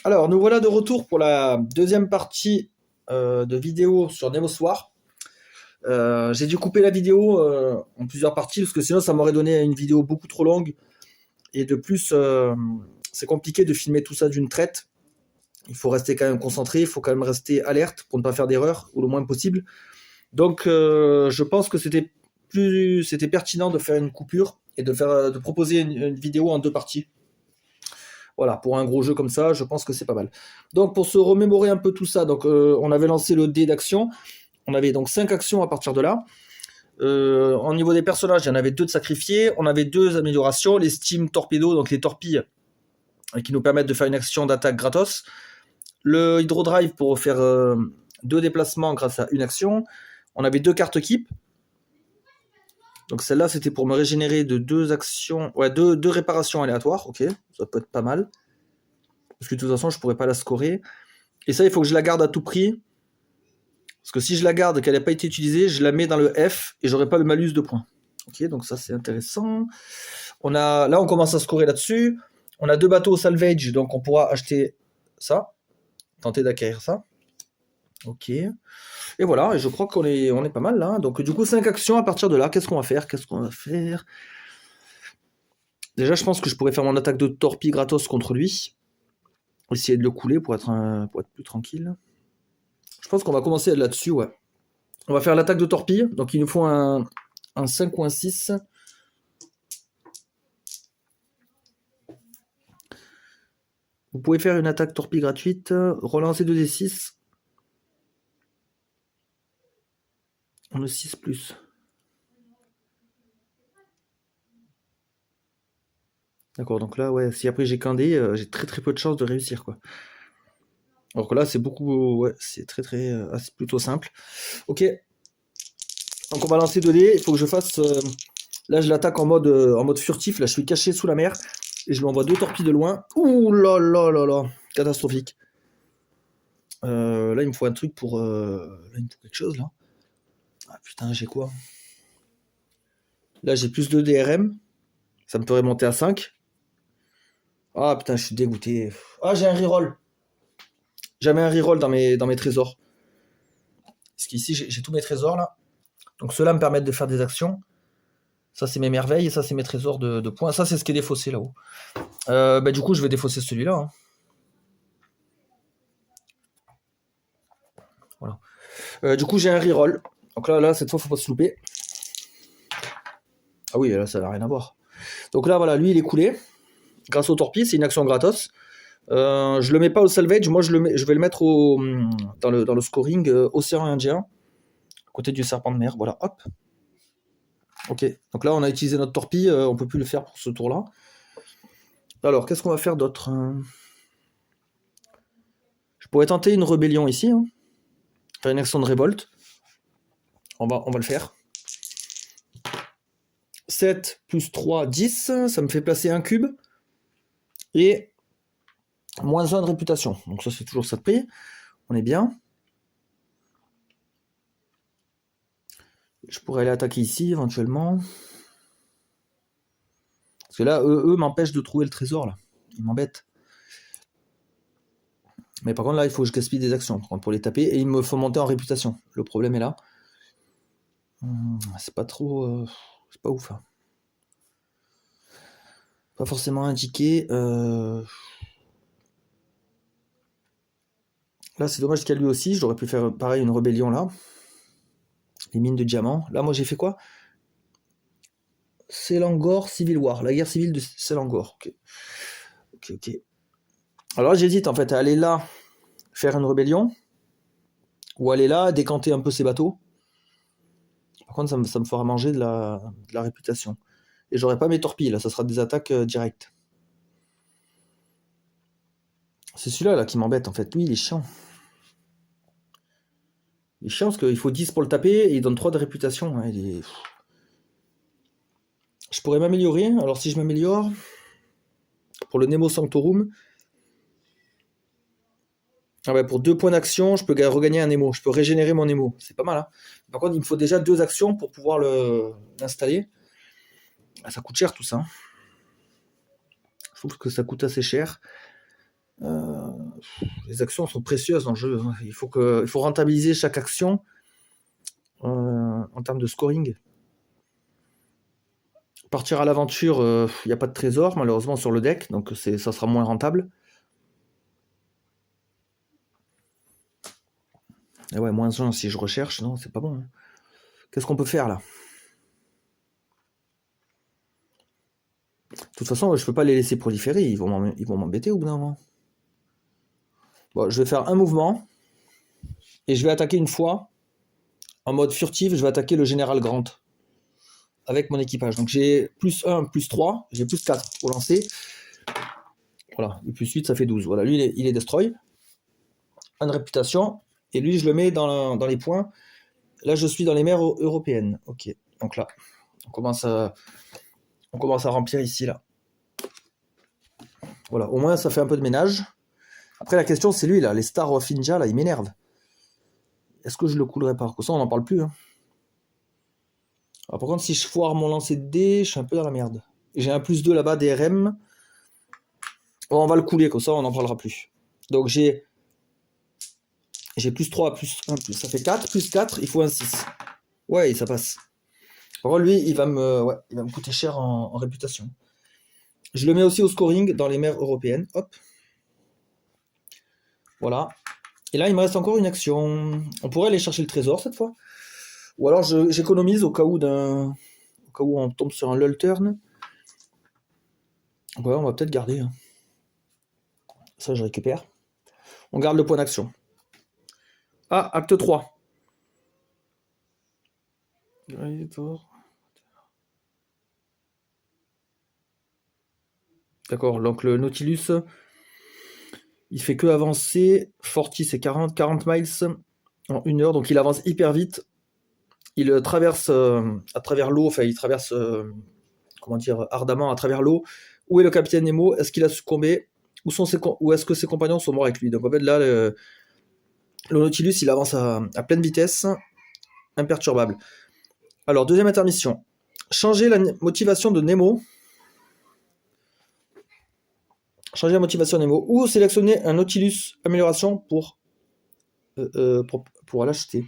Alors, nous voilà de retour pour la deuxième partie de vidéo sur Nemos War. J'ai dû couper la vidéo en plusieurs parties parce que sinon ça m'aurait donné une vidéo beaucoup trop longue. Et de plus, c'est compliqué de filmer tout ça d'une traite. Il faut rester quand même concentré, il faut quand même rester alerte pour ne pas faire d'erreur ou le moins possible. Donc, je pense que c'était pertinent de faire une coupure et de proposer une vidéo en deux parties. Voilà, pour un gros jeu comme ça, je pense que c'est pas mal. Donc pour se remémorer un peu tout ça, donc on avait lancé le dé d'action. On avait donc 5 actions à partir de là. Au niveau des personnages, il y en avait 2 de sacrifiés. On avait 2 améliorations, les Steam Torpedo, donc les torpilles, qui nous permettent de faire une action d'attaque gratos. Le Hydro Drive pour faire 2 déplacements grâce à une action. On avait 2 cartes keep. Donc celle-là, c'était pour me régénérer de 2 actions, ouais, 2 réparations aléatoires. Ok, ça peut être pas mal. Parce que de toute façon, je pourrais pas la scorer. Et ça, il faut que je la garde à tout prix. Parce que si je la garde et qu'elle n'a pas été utilisée, je la mets dans le F et j'aurai pas le malus de points. Ok, donc ça c'est intéressant. Là, on commence à scorer là-dessus. On a 2 bateaux au salvage, donc on pourra acheter ça. Tenter d'acquérir ça. Ok. Et voilà, et je crois qu'on est pas mal là. Donc du coup, 5 actions à partir de là. Qu'est-ce qu'on va faire Déjà, je pense que je pourrais faire mon attaque de torpille gratos contre lui. Essayer de le couler pour être plus tranquille. Je pense qu'on va commencer là-dessus, ouais. On va faire l'attaque de torpille. Donc il nous faut un 5 ou un 6. Vous pouvez faire une attaque torpille gratuite. Relancer 2d6. On a 6 plus. D'accord, donc là, ouais, si après j'ai qu'un dé, j'ai très peu de chances de réussir, quoi. Alors que là, c'est beaucoup... Ouais, c'est c'est plutôt simple. Ok. Donc on va lancer 2 dés. Il faut que je fasse... Là, je l'attaque en mode furtif. Là, je suis caché sous la mer. Et je lui envoie 2 torpilles de loin. Ouh là là là là. Catastrophique. Là, il me faut un truc pour... Là, il me faut quelque chose, là. Ah putain, j'ai quoi? Là, j'ai plus de DRM. Ça me ferait monter à 5. Ah putain, je suis dégoûté. Ah, j'ai un reroll. J'avais un reroll dans mes trésors. Parce qu'ici, j'ai tous mes trésors, là. Donc ceux-là me permettent de faire des actions. Ça, c'est mes merveilles. Et ça, c'est mes trésors de points. Ça, c'est ce qui est défaussé, là-haut. Du coup, je vais défausser celui-là. Hein. Voilà. Du coup, j'ai un reroll. Donc là, cette fois, faut pas se louper. Ah oui, là, ça n'a rien à voir. Donc là, voilà, lui, il est coulé. Grâce au torpille, c'est une action gratos. Je le mets pas au salvage, moi je vais le mettre dans le scoring Océan Indien, à côté du serpent de mer. Voilà, hop. Ok, donc là on a utilisé notre torpille, on peut plus le faire pour ce tour-là. Alors, qu'est-ce qu'on va faire d'autre? Je pourrais tenter une rébellion ici, hein. Faire une action de révolte. On va le faire. 7 plus 3, 10, ça me fait placer un cube. Et moins 1 de réputation. Donc ça c'est toujours ça de prix. On est bien. Je pourrais aller attaquer ici éventuellement. Parce que là, eux m'empêchent de trouver le trésor, là. Ils m'embêtent. Mais par contre, là, il faut que je gaspille des actions pour les taper. Et il me faut monter en réputation. Le problème est là. C'est pas trop... c'est pas ouf. Hein. Pas forcément indiqué. Là, c'est dommage qu'il y a lui aussi. J'aurais pu faire pareil, une rébellion là. Les mines de diamants. Là, moi, j'ai fait quoi? Selangor Civil War. La guerre civile de Selangor. Ok. Alors, j'hésite en fait à aller là, faire une rébellion. Ou aller là, décanter un peu ses bateaux. Par contre, ça me fera manger de la réputation. Et j'aurai pas mes torpilles, là, ça sera des attaques directes. C'est celui-là là, qui m'embête en fait. Lui, il est chiant. Il est chiant parce qu'il faut 10 pour le taper et il donne 3 de réputation. Ouais, je pourrais m'améliorer. Alors si je m'améliore, pour le Nemo Sanctorum, pour 2 points d'action, je peux regagner un Nemo. Je peux régénérer mon Nemo. C'est pas mal. Hein. Par contre, il me faut déjà 2 actions pour pouvoir l'installer. Ah, ça coûte cher tout ça. Je trouve que ça coûte assez cher. les actions sont précieuses dans le jeu. Hein. Il faut rentabiliser chaque action en termes de scoring. Partir à l'aventure, il n'y a pas de trésor malheureusement sur le deck, donc ça sera moins rentable. Et ouais, moins 1 si je recherche, non, c'est pas bon. Hein. Qu'est-ce qu'on peut faire là? De toute façon, je peux pas les laisser proliférer, ils vont m'embêter au bout d'un moment. Bon, je vais faire un mouvement, et je vais attaquer une fois, en mode furtif, je vais attaquer le général Grant, avec mon équipage. Donc j'ai plus 1, plus 3, j'ai plus 4 pour lancer. Voilà, et plus 8, ça fait 12. Voilà, lui, il est destroy. 1 de réputation, et lui, je le mets dans les points. Là, je suis dans les mers européennes. Ok, donc là, on commence à remplir ici, là. Voilà, au moins, ça fait un peu de ménage. Après, la question, c'est lui, là, les Star of India, là, il m'énerve. Est-ce que je le coulerai pas? Ça, on n'en parle plus. Hein. Alors, par contre, si je foire mon lancer de dés, je suis un peu dans la merde. J'ai un plus 2 là-bas, DRM. Bon, on va le couler, comme ça, on n'en parlera plus. Donc, j'ai plus 3, plus 1, plus. Ça fait 4, plus 4, il faut un 6. Ouais, ça passe. Par contre, lui, il va me coûter cher en réputation. Je le mets aussi au scoring dans les mers européennes. Hop. Voilà. Et là, il me reste encore une action. On pourrait aller chercher le trésor cette fois. Ou alors, j'économise au cas où on tombe sur un lull turn. Ouais, on va peut-être garder. Hein. Ça, je récupère. On garde le point d'action. Ah, acte 3. D'accord, donc le Nautilus, il fait que avancer. Forti, c'est 40 miles en 1 heure, donc il avance hyper vite. Il traverse à travers l'eau, enfin il traverse, ardemment à travers l'eau. Où est le capitaine Nemo? Est-ce qu'il a succombé? Ou est-ce que ses compagnons sont morts avec lui? Donc en fait là, le Nautilus, il avance à pleine vitesse, imperturbable. Alors, deuxième intermission. Changer la motivation de Nemo. Changer la motivation de Nemo. Ou sélectionner un Nautilus amélioration pour l'acheter.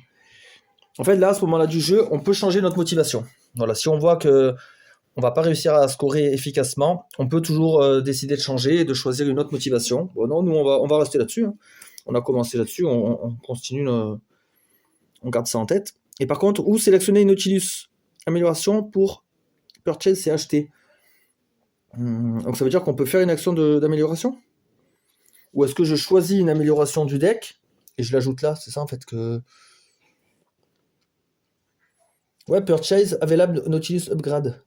En fait, là, à ce moment-là du jeu, on peut changer notre motivation. Voilà, si on voit que on va pas réussir à scorer efficacement, on peut toujours décider de changer et de choisir une autre motivation. Bon, non, nous, on va rester là-dessus. Hein. On a commencé là-dessus, on continue, on garde ça en tête. Et par contre, ou sélectionner une Nautilus amélioration pour purchase et acheter. Donc ça veut dire qu'on peut faire une action d'amélioration? Ou est-ce que je choisis une amélioration du deck et je l'ajoute là? C'est ça en fait que... Ouais, purchase available Nautilus upgrade.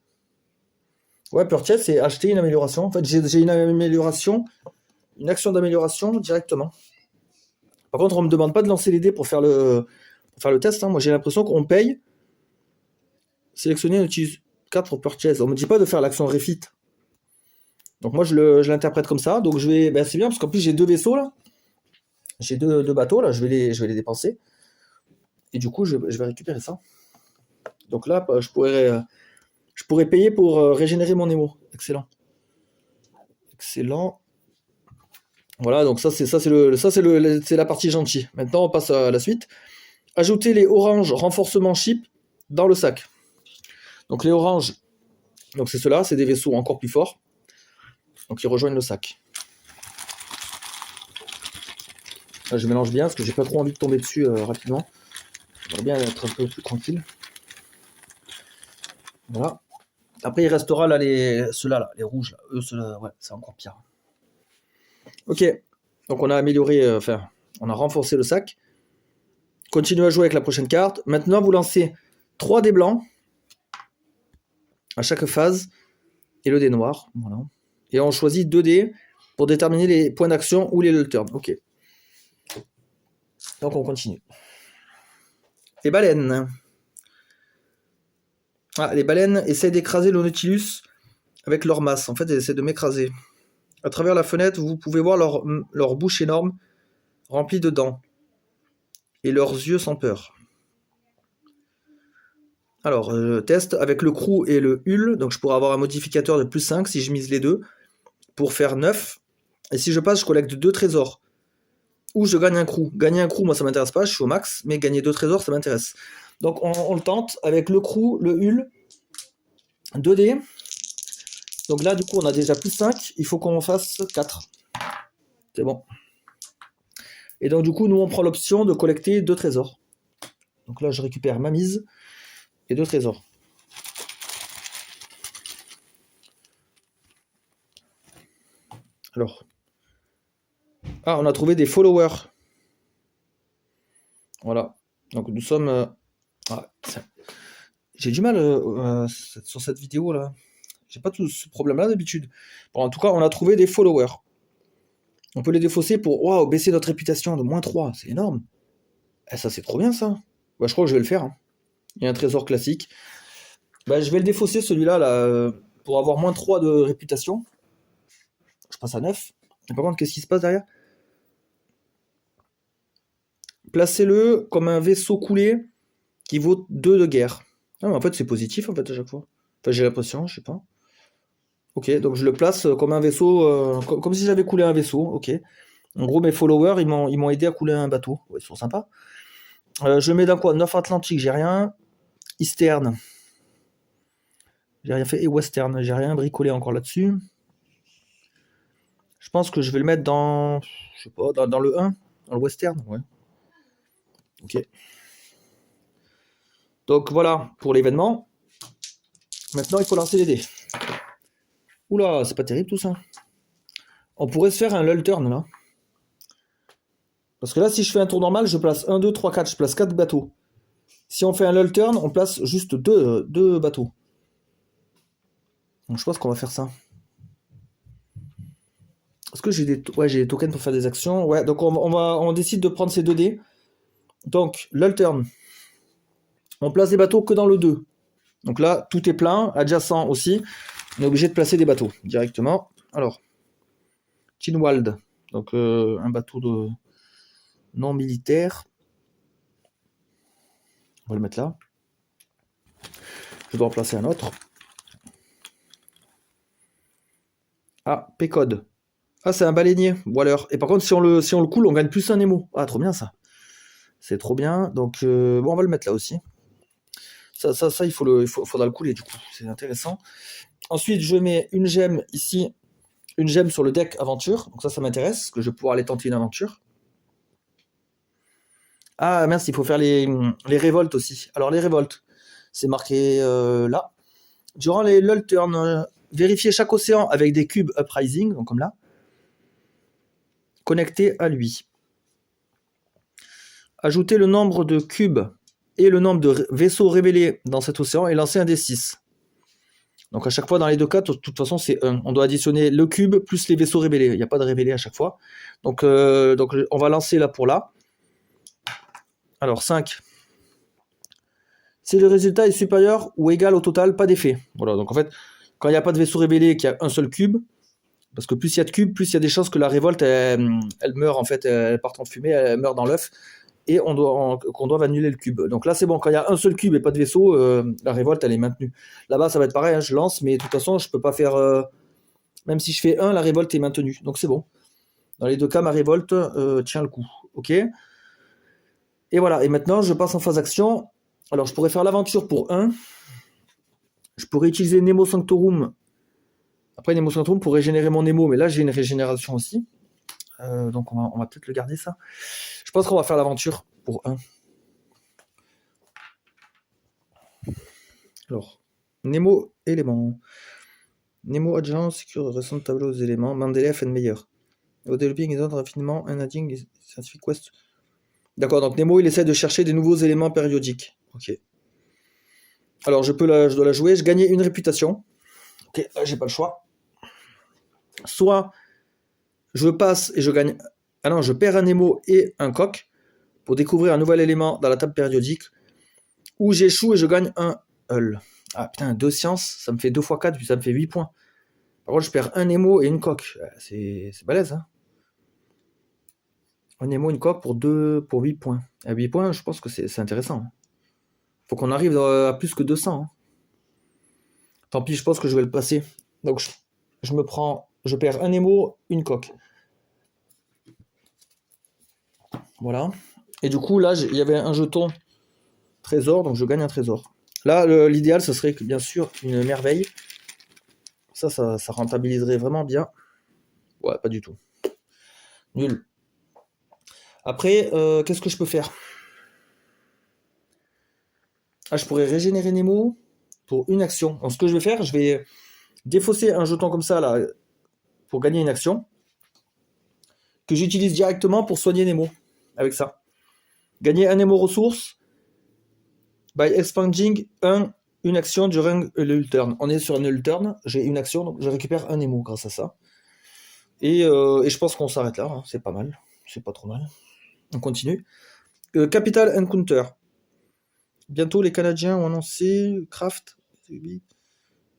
Ouais, purchase c'est acheter une amélioration. En fait, j'ai une amélioration, une action d'amélioration directement. Par contre, on me demande pas de lancer les dés pour faire le test. Hein. Moi, j'ai l'impression qu'on paye. Sélectionner Nautilus 4 pour purchase. On me dit pas de faire l'action refit. Donc moi, je l'interprète comme ça. Donc je vais, c'est bien parce qu'en plus j'ai 2 vaisseaux là. J'ai deux bateaux là. Je vais les dépenser. Et du coup, je vais récupérer ça. Donc là, je pourrais payer pour régénérer mon Nemo. Excellent. Excellent. Voilà, donc ça c'est la partie gentille. Maintenant, on passe à la suite. Ajouter les oranges renforcement ship dans le sac. Donc les oranges, donc c'est ceux-là, c'est des vaisseaux encore plus forts. Donc ils rejoignent le sac. Là, je mélange bien parce que j'ai pas trop envie de tomber dessus rapidement. J'aimerais bien être un peu plus tranquille. Voilà. Après, il restera là ceux-là, là, les rouges. Là. Eux, ceux-là, ouais, c'est encore pire. Ok. Donc on a amélioré, on a renforcé le sac. Continuez à jouer avec la prochaine carte. Maintenant, vous lancez 3 dés blancs à chaque phase et le dé noir. Voilà. Et on choisit 2 dés pour déterminer les points d'action ou les lull turn. Ok. Donc on continue. Les baleines. Ah, les baleines essaient d'écraser le Nautilus avec leur masse. En fait, elles essaient de m'écraser. À travers la fenêtre, vous pouvez voir leur bouche énorme remplie de dents. Et leurs yeux sans peur. Alors, je teste avec le crew et le hull. Donc je pourrais avoir un modificateur de plus 5 si je mise les deux. Pour faire 9. Et si je passe, je collecte 2 trésors. ou je gagne un crew. Gagner un crew, moi ça m'intéresse pas, je suis au max, mais gagner 2 trésors, ça m'intéresse. Donc on le tente avec le crew, le hul, 2 dés. Donc là, du coup, on a déjà plus 5, il faut qu'on fasse 4. C'est bon. Et donc du coup, nous on prend l'option de collecter 2 trésors. Donc là, je récupère ma mise et 2 trésors. Alors. Ah, on a trouvé des followers. Voilà. Donc nous sommes... Ah, j'ai du mal sur cette vidéo là. J'ai pas tout ce problème là d'habitude. Bon, en tout cas, on a trouvé des followers. On peut les défausser pour baisser notre réputation de -3. C'est énorme. Eh, ça, c'est trop bien ça. Bah, je crois que je vais le faire. Hein. Il y a un trésor classique. Bah, je vais le défausser celui-là là, pour avoir -3 de réputation. Je passe à 9. Et par contre, qu'est-ce qui se passe derrière? Placez-le comme un vaisseau coulé qui vaut 2 de guerre. Ah, mais en fait, c'est positif en fait à chaque fois. Enfin, j'ai l'impression, je sais pas. Ok, donc je le place comme un vaisseau, comme si j'avais coulé un vaisseau. Ok. En gros, mes followers, ils m'ont aidé à couler un bateau. Ouais, ils sont sympas. Je mets dans quoi? North Atlantique, j'ai rien. Eastern, j'ai rien fait. Et Western, j'ai rien bricolé encore là-dessus. Je pense que je vais le mettre dans, je sais pas, dans le 1, dans le Western. Ouais. Ok. Donc voilà pour l'événement. Maintenant, il faut lancer les dés. Oula, c'est pas terrible tout ça. On pourrait se faire un lull turn là. Parce que là, si je fais un tour normal, je place 1, 2, 3, 4. Je place 4 bateaux. Si on fait un lull turn, on place juste 2 bateaux. Donc je pense qu'on va faire ça. Est-ce que j'ai des, j'ai des tokens pour faire des actions? Ouais, donc on décide de prendre ces 2 dés. Donc, lull turn. On place des bateaux que dans le 2. Donc là, tout est plein, adjacent aussi. On est obligé de placer des bateaux directement. Alors, Tinwald. Donc un bateau de non militaire. On va le mettre là. Je dois en placer un autre. Ah, Pécode. Ah, c'est un baleinier, Waller. Et par contre, si on le coule, on gagne plus un émo. Ah, trop bien ça. C'est trop bien. Donc, bon, on va le mettre là aussi. Ça il faudra le couler du coup. C'est intéressant. Ensuite, je mets une gemme ici, une gemme sur le deck aventure. Donc ça m'intéresse, parce que je vais pouvoir aller tenter une aventure. Ah, mince, il faut faire les révoltes aussi. Alors, les révoltes, c'est marqué là. Durant les lull turns, vérifiez chaque océan avec des cubes uprising, donc comme là, connectés à lui. Ajoutez le nombre de cubes et le nombre de vaisseaux révélés dans cet océan et lancez un des 6. Donc à chaque fois, dans les 2 cas, de toute façon, c'est 1. On doit additionner le cube plus les vaisseaux révélés. Il n'y a pas de révélés à chaque fois. Donc on va lancer là pour là. Alors 5. Si le résultat est supérieur ou égal au total, pas d'effet. Voilà, donc en fait, quand il n'y a pas de vaisseau révélé et qu'il y a un seul cube, parce que plus il y a de cubes, plus il y a des chances que la révolte, elle meurt en fait, elle part en fumée, elle meurt dans l'œuf, et qu'on doit annuler le cube. Donc là, c'est bon, quand il y a un seul cube et pas de vaisseau, la révolte, elle est maintenue. Là-bas, ça va être pareil, hein, je lance, mais de toute façon, je peux pas faire... même si je fais 1, la révolte est maintenue. Donc c'est bon. Dans les 2 cas, ma révolte tient le coup. Ok. Et voilà, et maintenant, je passe en phase action. Alors, je pourrais faire l'aventure pour 1. Je pourrais utiliser Nemo Sanctorum. Après, Nemo Sanctorum pour régénérer mon Nemo, mais là, j'ai une régénération aussi. Donc, on va peut-être le garder, ça. Je pense qu'on va faire l'aventure pour 1. Alors, Nemo élément. Nemo adjacent, secure récent tableau aux éléments. Mendeleev and Meyer. Developing is raffinement, un adding scientific quest. D'accord, donc Nemo, il essaie de chercher des nouveaux éléments périodiques. Ok. Alors, je dois la jouer. Je gagnais une réputation. Ok, là, j'ai pas le choix. Soit je passe et je gagne. Ah non, je perds un Nemo et un coq pour découvrir un nouvel élément dans la table périodique. Ou j'échoue et je gagne un Hull. Ah putain, 2 sciences, ça me fait 2 x 4, puis ça me fait 8 points. Par contre, je perds un Nemo et une coque. C'est balèze, hein. Un Nemo, une coque pour 8 points. À 8 points, je pense que c'est intéressant. Faut qu'on arrive à plus que 200. Hein. Tant pis, je pense que je vais le passer. Donc, je perds un Nemo, une coque. Voilà. Et du coup, là, il y avait un jeton trésor, donc je gagne un trésor. Là, l'idéal, ce serait que, bien sûr, une merveille. Ça rentabiliserait vraiment bien. Ouais, pas du tout. Nul. Après, qu'est-ce que je peux faire? Ah, je pourrais régénérer Nemo pour une action. Donc, ce que je vais faire, je vais défausser un jeton comme ça, là, pour gagner une action, que j'utilise directement pour soigner Nemo, avec ça. Gagner un Nemo ressource, by expanding une action durant le turn. On est sur un null turn, j'ai une action, donc je récupère un Nemo grâce à ça. Et je pense qu'on s'arrête là, hein. C'est pas mal, c'est pas trop mal. On continue. Capital Encounter. Bientôt les Canadiens ont annoncé Kraft,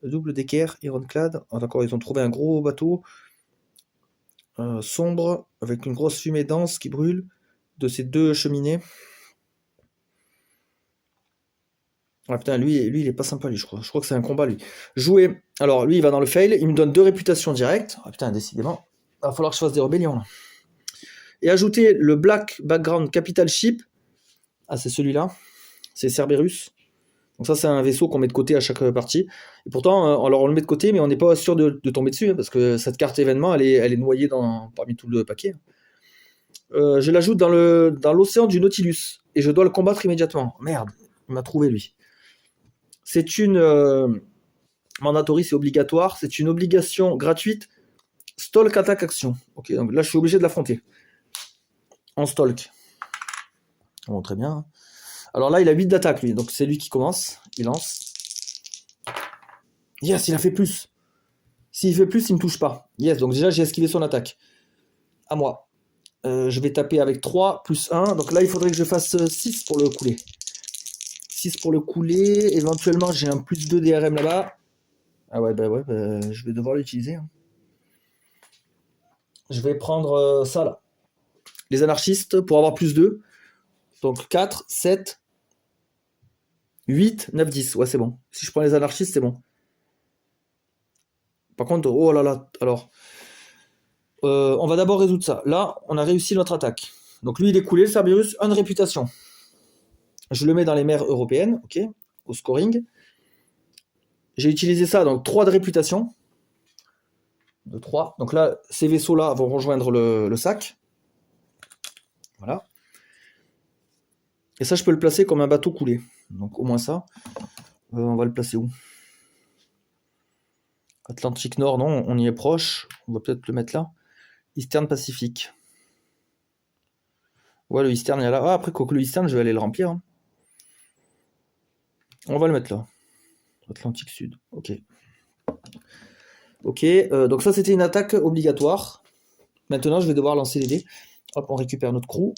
double d'équerre, Ironclad. Ah, d'accord, ils ont trouvé un gros bateau sombre avec une grosse fumée dense qui brûle de ces deux cheminées. Ah putain, lui il est pas sympa, lui, je crois. Je crois que c'est un combat, lui. Jouer. Alors, lui, il va dans le fail. Il me donne 2 réputations directes. Ah putain, décidément. Il va falloir que je fasse des rébellions, là. Et ajouter le Black Background Capital Ship. Ah, c'est celui-là. C'est Cerberus. Donc ça, c'est un vaisseau qu'on met de côté à chaque partie. Et pourtant, alors on le met de côté, mais on n'est pas sûr de tomber dessus, hein, parce que cette carte événement, elle est noyée parmi tout le paquet. Je l'ajoute dans l'océan du Nautilus. Et je dois le combattre immédiatement. Merde, il m'a trouvé, lui. C'est une... mandatory, c'est obligatoire. C'est une obligation gratuite. Stalk, attaque, action. Ok, donc là, je suis obligé de l'affronter. En stalk. Bon, très bien. Alors là, il a 8 d'attaque, lui. Donc c'est lui qui commence. Il lance. Yes, il a fait plus. S'il fait plus, il me touche pas. Yes, donc déjà, j'ai esquivé son attaque. À moi. Je vais taper avec 3 plus 1. Donc là, il faudrait que je fasse 6 pour le couler. 6 pour le couler. Éventuellement, j'ai un plus 2 DRM là-bas. Ah ouais, je vais devoir l'utiliser. Hein. Je vais prendre ça là. Les anarchistes pour avoir plus 2. Donc 4, 7, 8, 9, 10. Ouais, c'est bon. Si je prends les anarchistes, c'est bon. Par contre, oh là là. Alors, on va d'abord résoudre ça. Là, on a réussi notre attaque. Donc lui, il est coulé, le Cerberus, 1 de réputation. Je le mets dans les mers européennes, ok, au scoring. J'ai utilisé ça, donc 3 de réputation. De 3. Donc là, ces vaisseaux-là vont rejoindre le sac. Voilà. Et ça, je peux le placer comme un bateau coulé. Donc au moins ça. On va le placer où? Atlantique Nord, non, on y est proche. On va peut-être le mettre là. Eastern Pacifique. Ouais, le Eastern, il y a là. Ah, après, quoi que le Eastern, je vais aller le remplir. Hein. On va le mettre là. Atlantique Sud. Ok. Ok, donc ça, c'était une attaque obligatoire. Maintenant, je vais devoir lancer les dés. Hop, on récupère notre crew.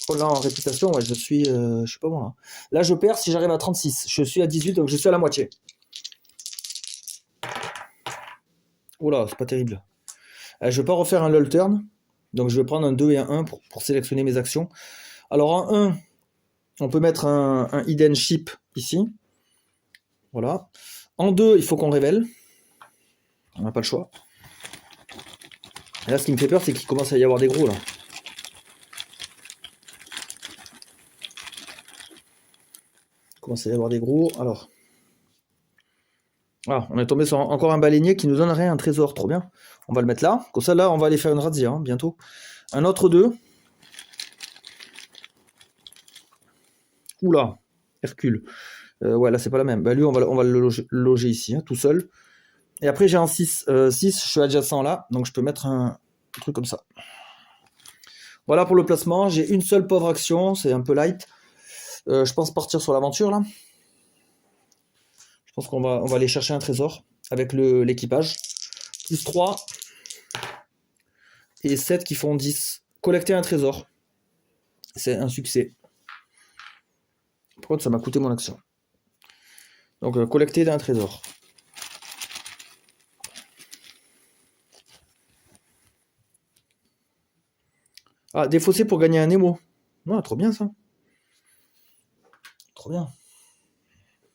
Oh là, en réputation, ouais, je suis pas bon là. Là, je perds si j'arrive à 36. Je suis à 18, donc je suis à la moitié. Oula, c'est pas terrible. Je vais pas refaire un lull turn. Donc je vais prendre un 2 et un 1 pour sélectionner mes actions. Alors en 1, on peut mettre un hidden ship ici. Voilà. En 2, il faut qu'on révèle. On n'a pas le choix. Et là, ce qui me fait peur, c'est qu'il commence à y avoir des gros là. Il commence à y avoir des gros. Alors. Ah, on est tombé sur encore un baleinier qui nous donnerait un trésor. Trop bien. On va le mettre là. Comme ça, là, on va aller faire une razzia hein, bientôt. Un autre 2. Oula, Hercule. Ouais, là, c'est pas la même. Bah, lui, on va le loger ici, hein, tout seul. Et après, j'ai un 6. 6, je suis adjacent là. Donc, je peux mettre un truc comme ça. Voilà pour le placement. J'ai une seule pauvre action. C'est un peu light. Je pense partir sur l'aventure, là. Je pense qu'on va aller chercher un trésor avec l'équipage. Plus 3. Et 7 qui font 10. Collecter un trésor. C'est un succès. Par contre, ça m'a coûté mon action. Donc, collecter un trésor. Ah, défausser pour gagner un Nemo. Ouais, trop bien ça. Trop bien.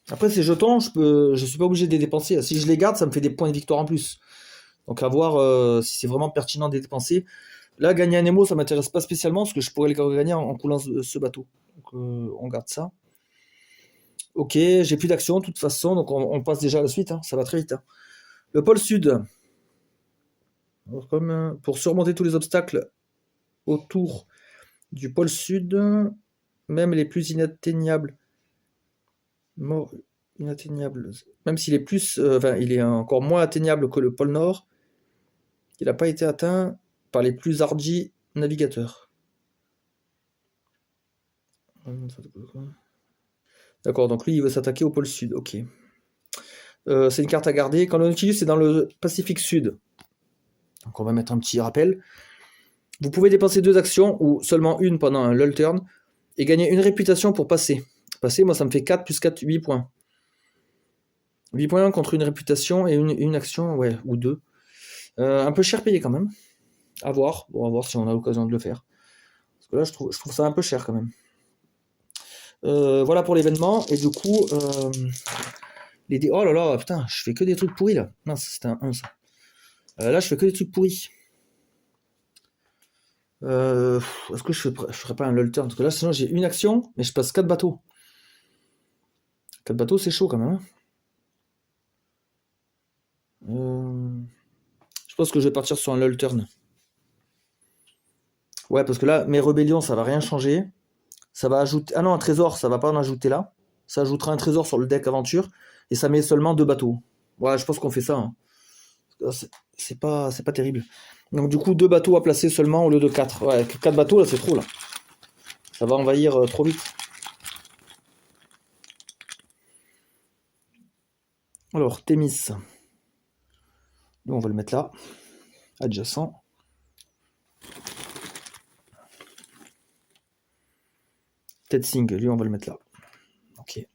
Après, ces jetons, je suis pas obligé de les dépenser. Si je les garde, ça me fait des points de victoire en plus. Donc, à voir si c'est vraiment pertinent de les dépenser. Là, gagner un Nemo, ça m'intéresse pas spécialement, parce que je pourrais le gagner en coulant ce bateau. Donc, on garde ça. Ok, j'ai plus d'action de toute façon, donc on passe déjà à la suite, hein, ça va très vite. Hein. Le pôle sud. Alors, pour surmonter tous les obstacles autour du pôle sud, même les plus inatteignables, inatteignables, même s'il est plus, il est encore moins atteignable que le pôle nord, il n'a pas été atteint par les plus hardis navigateurs. D'accord, donc lui il veut s'attaquer au pôle sud, ok. C'est une carte à garder. Quand le Nautilus est dans le Pacifique Sud, donc on va mettre un petit rappel. Vous pouvez dépenser 2 actions, ou seulement une pendant un lull turn, et gagner une réputation pour passer. Passer, moi ça me fait 4 plus 4, 8 points. 8 points contre une réputation et une action, ouais, ou 2. Un peu cher payé quand même. À voir. Bon, à voir si on a l'occasion de le faire. Parce que là, je trouve ça un peu cher quand même. Voilà pour l'événement. Et du coup, oh là là, putain, je fais que des trucs pourris là. Non, c'était un 1 ça. Là, je fais que des trucs pourris. Est-ce que je ferais pas un lull turn? Parce que là, sinon, j'ai une action, mais je passe 4 bateaux. 4 bateaux, c'est chaud quand même. Je pense que je vais partir sur un lull turn. Ouais, parce que là, mes rébellions, ça va rien changer. Ça va ajouter... Ah non, un trésor, ça va pas en ajouter là. Ça ajoutera un trésor sur le deck aventure. Et ça met seulement 2 bateaux. Ouais, je pense qu'on fait ça. Hein. C'est pas terrible. Donc du coup, 2 bateaux à placer seulement au lieu de 4. Ouais, 4 bateaux, là, c'est trop, là. Ça va envahir trop vite. Alors, Thémis. Nous, on va le mettre là. Adjacent. Tetsing, lui, on va le mettre là. Ok.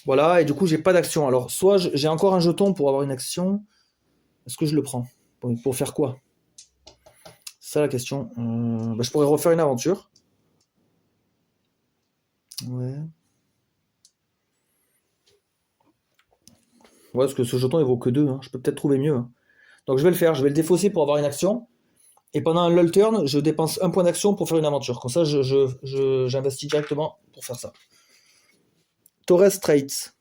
Voilà, et du coup, j'ai pas d'action. Alors, soit j'ai encore un jeton pour avoir une action. Est-ce que je le prends? Pour faire quoi? C'est ça la question. Je pourrais refaire une aventure. Ouais. Ouais, parce que ce jeton, il vaut que 2. Hein. Je peux peut-être trouver mieux. Hein. Donc, je vais le faire. Je vais le défausser pour avoir une action. Et pendant un lull turn, je dépense un point d'action pour faire une aventure. Comme ça, j'investis directement pour faire ça. Torres Straits.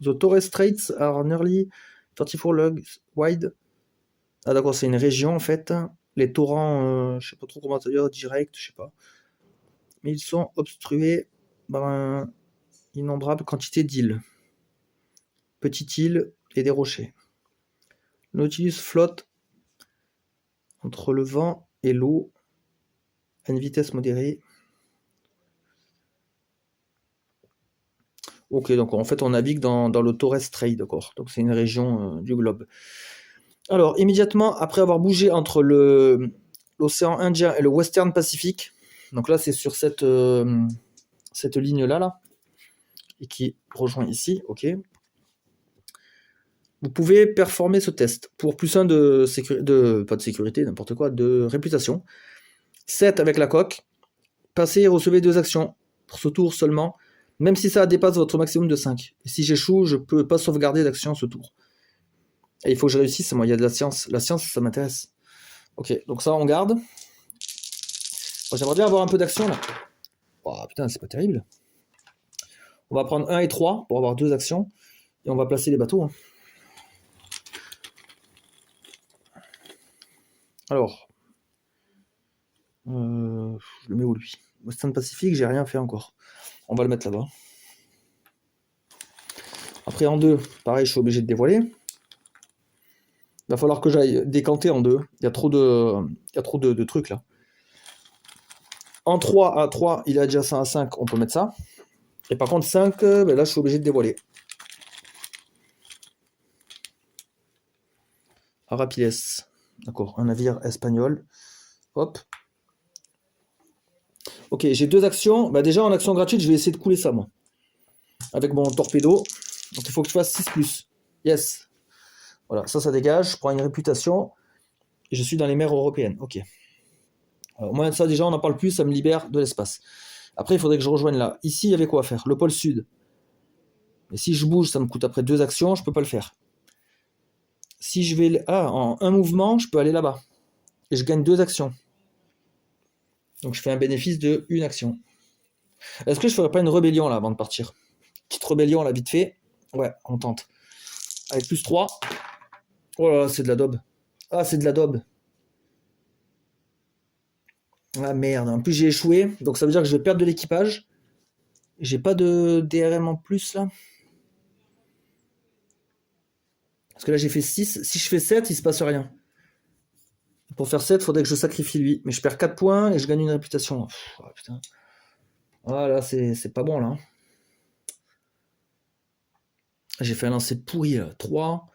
The Torres Straits are nearly 34 logs wide. Ah d'accord, c'est une région en fait. Les torrents, je sais pas trop comment dire, direct, je sais pas. Mais ils sont obstrués par une innombrable quantité d'îles. Petites îles et des rochers. Le Nautilus flotte entre le vent et l'eau à une vitesse modérée. Ok, donc en fait on navigue dans le Torres Strait, d'accord. Donc c'est une région du globe. Alors immédiatement après avoir bougé entre l'océan Indien et le Western Pacific, donc là c'est sur cette ligne là, et qui rejoint ici, ok. Vous pouvez performer ce test pour plus 1 pas de sécurité, n'importe quoi, de réputation. 7 avec la coque. Passez et recevez 2 actions pour ce tour seulement, même si ça dépasse votre maximum de 5. Et si j'échoue, je peux pas sauvegarder d'action ce tour. Et il faut que je réussisse, moi il y a de la science. La science, ça m'intéresse. Ok, donc ça on garde. J'aimerais bien avoir un peu d'action là. Oh putain, c'est pas terrible. On va prendre 1 et 3 pour avoir 2 actions. Et on va placer les bateaux. Hein. Alors. Je le mets où lui? Western Pacific, j'ai rien fait encore. On va le mettre là-bas. Après en 2, pareil, je suis obligé de dévoiler. Il va falloir que j'aille décanter en 2. Il y a trop de trucs là. En 3, à 3, il est adjacent à 5, on peut mettre ça. Et par contre 5, là je suis obligé de dévoiler. Arapiles. D'accord, un navire espagnol. Hop. Ok, j'ai 2 actions. Déjà en action gratuite, je vais essayer de couler ça moi. Avec mon torpedo. Donc il faut que je fasse 6+. Yes. Voilà, ça dégage. Je prends une réputation. Et je suis dans les mers européennes. Ok. Alors, moi, ça, déjà, on n'en parle plus. Ça me libère de l'espace. Après, il faudrait que je rejoigne là. Ici, il y avait quoi à faire? Le pôle sud. Mais si je bouge, ça me coûte après 2 actions. Je peux pas le faire. Si je vais... en un mouvement, je peux aller là-bas. et je gagne 2 actions. Donc je fais un bénéfice de 1 action. Est-ce que je ferais pas une rébellion là avant de partir? Petite rébellion là, vite fait. Ouais, on tente. Avec plus 3. Oh là là, c'est de la daube. Ah, c'est de la daube. Ah merde, en plus j'ai échoué, donc ça veut dire que je vais perdre de l'équipage. J'ai pas de DRM en plus là. Parce que là j'ai fait 6. Si je fais 7, il se passe rien. Pour faire 7, il faudrait que je sacrifie lui. Mais je perds 4 points et je gagne une réputation. Pff, oh, putain. Voilà, c'est pas bon là. J'ai fait un lancer pourri là. 3.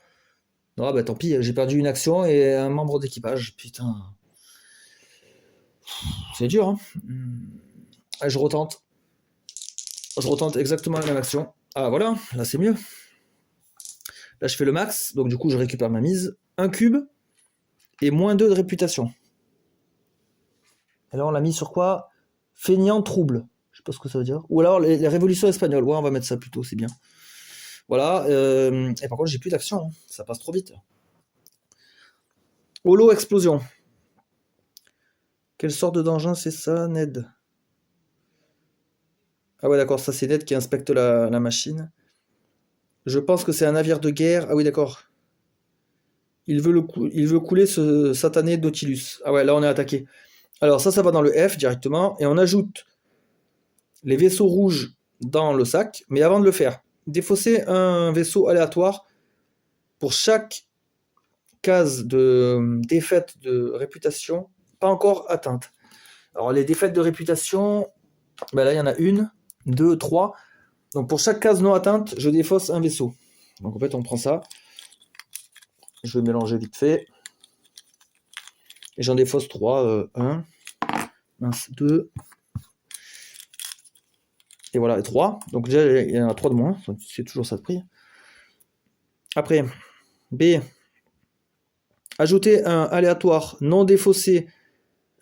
Non, bah tant pis, j'ai perdu une action et un membre d'équipage. Putain. C'est dur, hein. Ah, je retente. Je retente exactement la même action. Ah voilà, là c'est mieux. Là je fais le max, donc du coup je récupère ma mise. Un cube et moins 2 de réputation. Et là on l'a mis sur quoi? Feignant trouble. Je sais pas ce que ça veut dire. Ou alors les révolutions espagnoles. Ouais, on va mettre ça plutôt, c'est bien. Voilà. Et par contre j'ai plus d'action, hein. Ça passe trop vite. Holo explosion. Quelle sorte de danger c'est ça, Ned? Ah ouais d'accord, ça c'est Ned qui inspecte la machine. Je pense que c'est un navire de guerre. Ah oui d'accord. Il veut couler ce satané Nautilus. Ah ouais, là on est attaqué. Alors ça va dans le F directement. Et on ajoute les vaisseaux rouges dans le sac. Mais avant de le faire, défausser un vaisseau aléatoire pour chaque case de défaite de réputation pas encore atteinte. Alors les défaites de réputation, ben là il y en a 1, 2, 3. Donc pour chaque case non atteinte, je défausse un vaisseau. Donc en fait on prend ça. Je vais mélanger vite fait. Et j'en défausse 3. 1, 2. Et voilà, 3. Donc déjà il y en a 3 de moins. C'est toujours ça de prix. Après, B. Ajouter un aléatoire non défaussé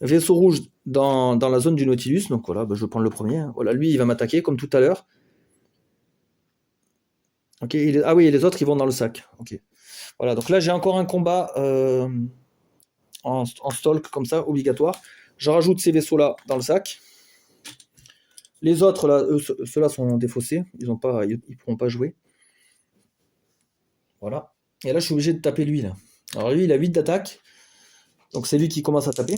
vaisseau rouge dans la zone du Nautilus. Donc voilà, je vais prendre le premier. Voilà, lui il va m'attaquer comme tout à l'heure. Ok, ah oui, et les autres ils vont dans le sac. Ok. Voilà, donc là j'ai encore un combat en stalk comme ça, obligatoire. Je rajoute ces vaisseaux-là dans le sac. Les autres, là, ceux-là sont défaussés. Ils pourront pas jouer. Voilà. Et là, je suis obligé de taper lui, là. Alors lui, il a 8 d'attaque. Donc c'est lui qui commence à taper.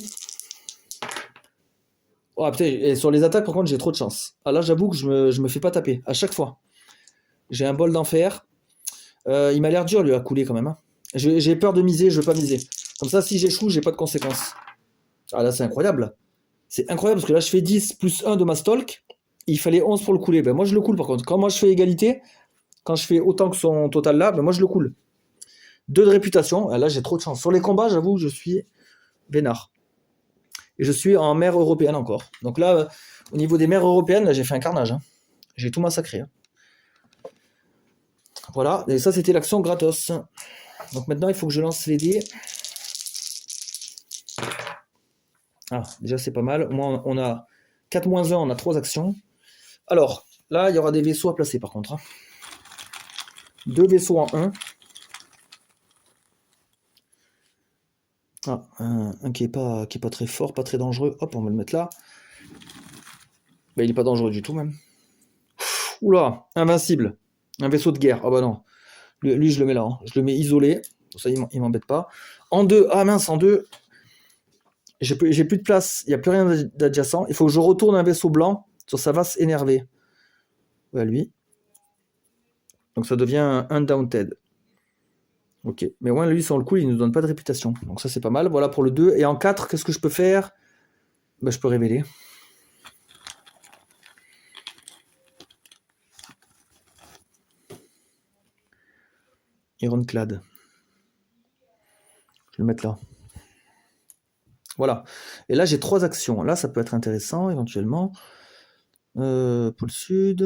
Oh putain, et sur les attaques, par contre, j'ai trop de chance. Ah là, j'avoue que je me fais pas taper, à chaque fois. J'ai un bol d'enfer. Il m'a l'air dur, lui, à couler quand même, hein. J'ai peur de miser, je veux pas miser. Comme ça, si j'échoue, j'ai pas de conséquences. Ah là, c'est incroyable. C'est incroyable parce que là, je fais 10 plus 1 de ma stalk. Il fallait 11 pour le couler. Ben, moi, je le coule par contre. Quand moi, je fais égalité, quand je fais autant que son total là, ben, moi, je le coule. 2 de réputation. Ah, là, j'ai trop de chance. Sur les combats, j'avoue, je suis vénard. Et je suis en mer européenne encore. Donc là, au niveau des mers européennes, là, j'ai fait un carnage, hein. J'ai tout massacré, hein. Voilà. Et ça, c'était l'action gratos. Donc maintenant, il faut que je lance les dés. Ah, déjà, c'est pas mal. Au moins, on a 4-1, on a 3 actions. Alors, là, il y aura des vaisseaux à placer, par contre, hein. 2 vaisseaux en 1. Ah, un qui est pas très fort, pas très dangereux. Hop, on va le mettre là. Bah, il est pas dangereux du tout, même. Oula, invincible. Un vaisseau de guerre. Ah bah non. Lui, je le mets là, hein. Je le mets isolé. Ça, il m'embête pas. En 2. Ah mince, en 2. J'ai plus de place. Il n'y a plus rien d'adjacent. Il faut que je retourne un vaisseau blanc sur sa vase énervée. Ouais, lui. Donc ça devient un Daunted. Ok. Mais ouais, lui, sans le coup, il ne nous donne pas de réputation. Donc ça, c'est pas mal. Voilà pour le 2. Et en 4, qu'est-ce que je peux faire? Bah, je peux révéler. Ironclad. Je vais le mettre là. Voilà. Et là, j'ai 3 actions. Là, ça peut être intéressant, éventuellement. Pôle Sud.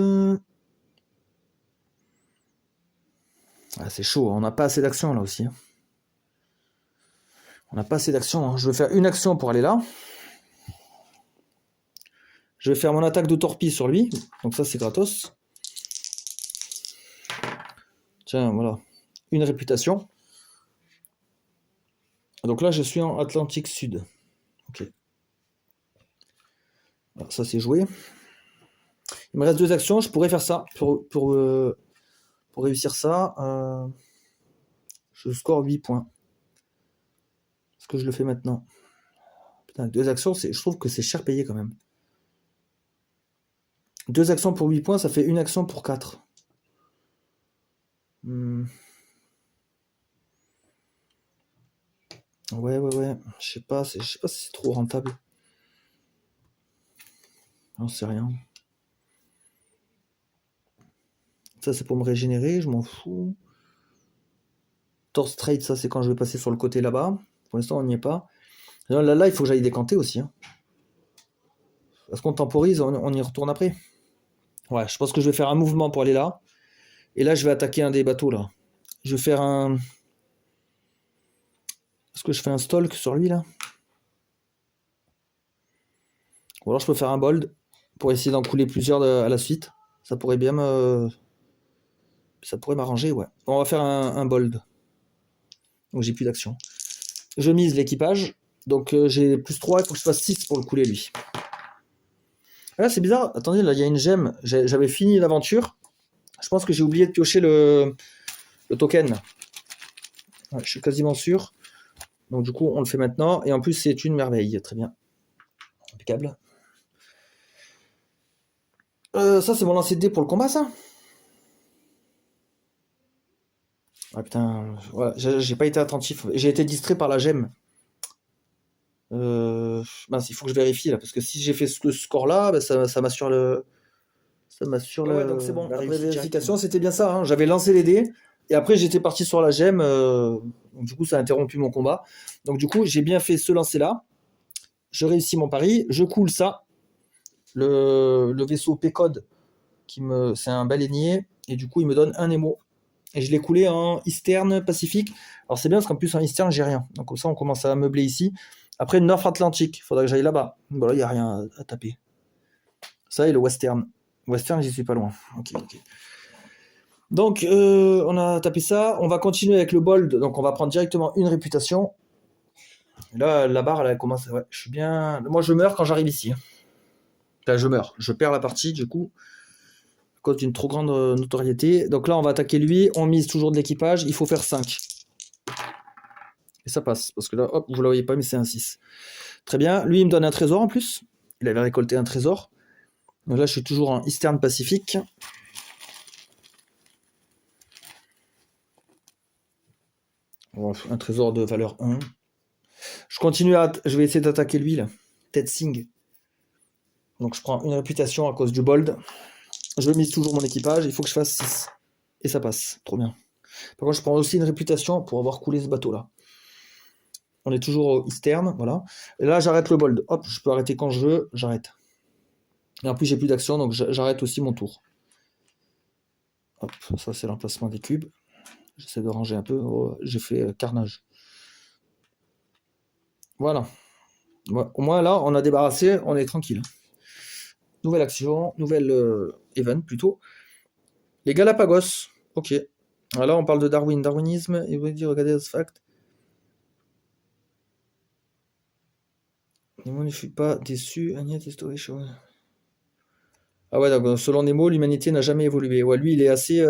Ah, c'est chaud. On n'a pas assez d'actions, là aussi, hein. On n'a pas assez d'actions, hein. Je vais faire une action pour aller là. Je vais faire mon attaque de torpille sur lui. Donc ça, c'est gratos. Tiens, voilà. Une réputation. Donc là, je suis en Atlantique Sud. Ok. Alors, ça, c'est joué. Il me reste 2 actions. Je pourrais faire ça pour réussir ça. Je score 8 points. Est-ce que je le fais maintenant? Putain, 2 actions, je trouve que c'est cher payé quand même. 2 actions pour 8 points, ça fait une action pour 4. Ouais. Je sais pas si c'est trop rentable. J'en sais rien. Ça, c'est pour me régénérer, je m'en fous. Torse trade, ça, c'est quand je vais passer sur le côté là-bas. Pour l'instant, on n'y est pas. Là, il faut que j'aille décanter aussi. Hein. Est-ce qu'on temporise, on y retourne après? Ouais, je pense que je vais faire un mouvement pour aller là. Et là, je vais attaquer un des bateaux, là. Je vais faire un... Est-ce que je fais un stalk sur lui, là? Ou alors je peux faire un bold pour essayer d'en couler plusieurs à la suite. Ça pourrait bien me... Ça pourrait m'arranger, ouais. On va faire un bold. Donc j'ai plus d'action. Je mise l'équipage. Donc j'ai plus 3, il faut que je fasse 6 pour le couler, lui. Là, c'est bizarre. Attendez, là, il y a une gemme. J'avais fini l'aventure. Je pense que j'ai oublié de piocher le token. Ouais, je suis quasiment sûr. Donc du coup, on le fait maintenant. Et en plus, c'est une merveille. Très bien. Impeccable. Ça, c'est mon lancer de dés pour le combat, ça? Ah putain, ouais, j'ai pas été attentif. J'ai été distrait par la gemme. Mince, il faut que je vérifie là, parce que si j'ai fait ce score-là, bah, ça m'assure le... Ça m'assure Ouais, le... donc c'est bon. la Après réussite vérification, directement. C'était bien ça, hein. J'avais lancé les dés, et après j'étais parti sur la gemme. Donc du coup, ça a interrompu mon combat. Donc du coup, j'ai bien fait ce lancer-là. Je réussis mon pari, je coule ça. Le vaisseau P-Code, c'est un baleinier, et du coup, il me donne un émo. Et je l'ai coulé en Eastern Pacifique. Alors c'est bien parce qu'en plus en Eastern, j'ai rien. Donc comme ça, on commence à meubler ici. Après, North Atlantic, il faudra que j'aille là-bas. Bon, là, il n'y a rien à taper. Ça et le Western. Western, j'y suis pas loin. Ok. Donc, on a tapé ça. On va continuer avec le bold. Donc, on va prendre directement une réputation. Et là, la barre, elle commence. Ouais, je suis bien. Moi, je meurs quand j'arrive ici. Enfin, je meurs. Je perds la partie, du coup, à cause d'une trop grande notoriété. Donc là, on va attaquer lui. On mise toujours de l'équipage. Il faut faire 5. Et ça passe. Parce que là, hop, vous ne la voyez pas, mais c'est un 6. Très bien. Lui, il me donne un trésor en plus. Il avait récolté un trésor. Donc là, je suis toujours en Eastern Pacifique. Un trésor de valeur 1. Je continue je vais essayer d'attaquer lui, là. Ted Singh. Donc je prends une réputation à cause du bold. Je mise toujours mon équipage. Il faut que je fasse 6. Et ça passe. Trop bien. Par contre, je prends aussi une réputation pour avoir coulé ce bateau-là. On est toujours au Eastern, voilà. Et là, j'arrête le bold. Hop, je peux arrêter quand je veux. J'arrête. Et en plus, j'ai plus d'action, donc j'arrête aussi mon tour. Hop, ça c'est l'emplacement des cubes. J'essaie de ranger un peu. Oh, j'ai fait carnage. Voilà. Ouais, au moins là, on a débarrassé, on est tranquille. Nouvelle action, nouvelle event plutôt. Les Galapagos. Ok. Alors là, on parle de darwinisme. Et vous dire, regardez ce fact. Nemo ne fut pas déçu. Agnès History Show. Ah ouais, donc selon Nemo, l'humanité n'a jamais évolué. Ouais, lui, il est assez.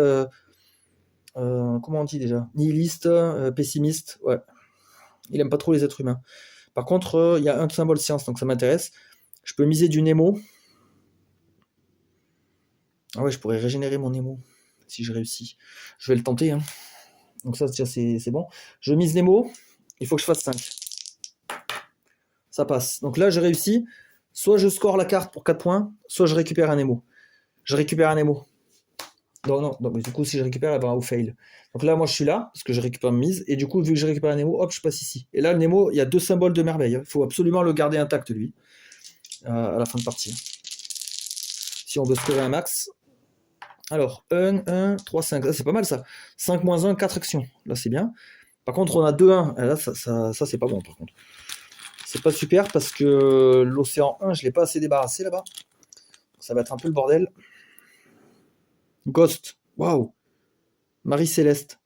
Comment on dit déjà? Nihiliste, pessimiste. Ouais. Il aime pas trop les êtres humains. Par contre, il y a un symbole science, donc ça m'intéresse. Je peux miser du Nemo. Ah ouais, je pourrais régénérer mon Nemo si je réussis. Je vais le tenter. Hein. Donc ça, déjà, c'est bon. Je mise Nemo. Il faut que je fasse 5. Ça passe. Donc là, je réussis. Soit je score la carte pour 4 points, soit je récupère un Nemo. Je récupère un Nemo. Non, mais du coup, si je récupère, elle va au fail. Donc là, moi, je suis là, parce que je récupère ma mise. Et du coup, vu que je récupère un Nemo, hop, je passe ici. Et là, le Nemo, il y a 2 symboles de merveille. Il faut absolument le garder intact, lui, à la fin de partie. Si on veut scorer un max. Alors, 1, 3, 5. Ça, c'est pas mal, ça. 5 moins 1, 4 actions. Là, c'est bien. Par contre, on a 2, 1. Là, ça c'est pas bon, par contre. C'est pas super, parce que l'océan 1, je l'ai pas assez débarrassé, là-bas. Ça va être un peu le bordel. Ghost. Waouh. Marie-Céleste.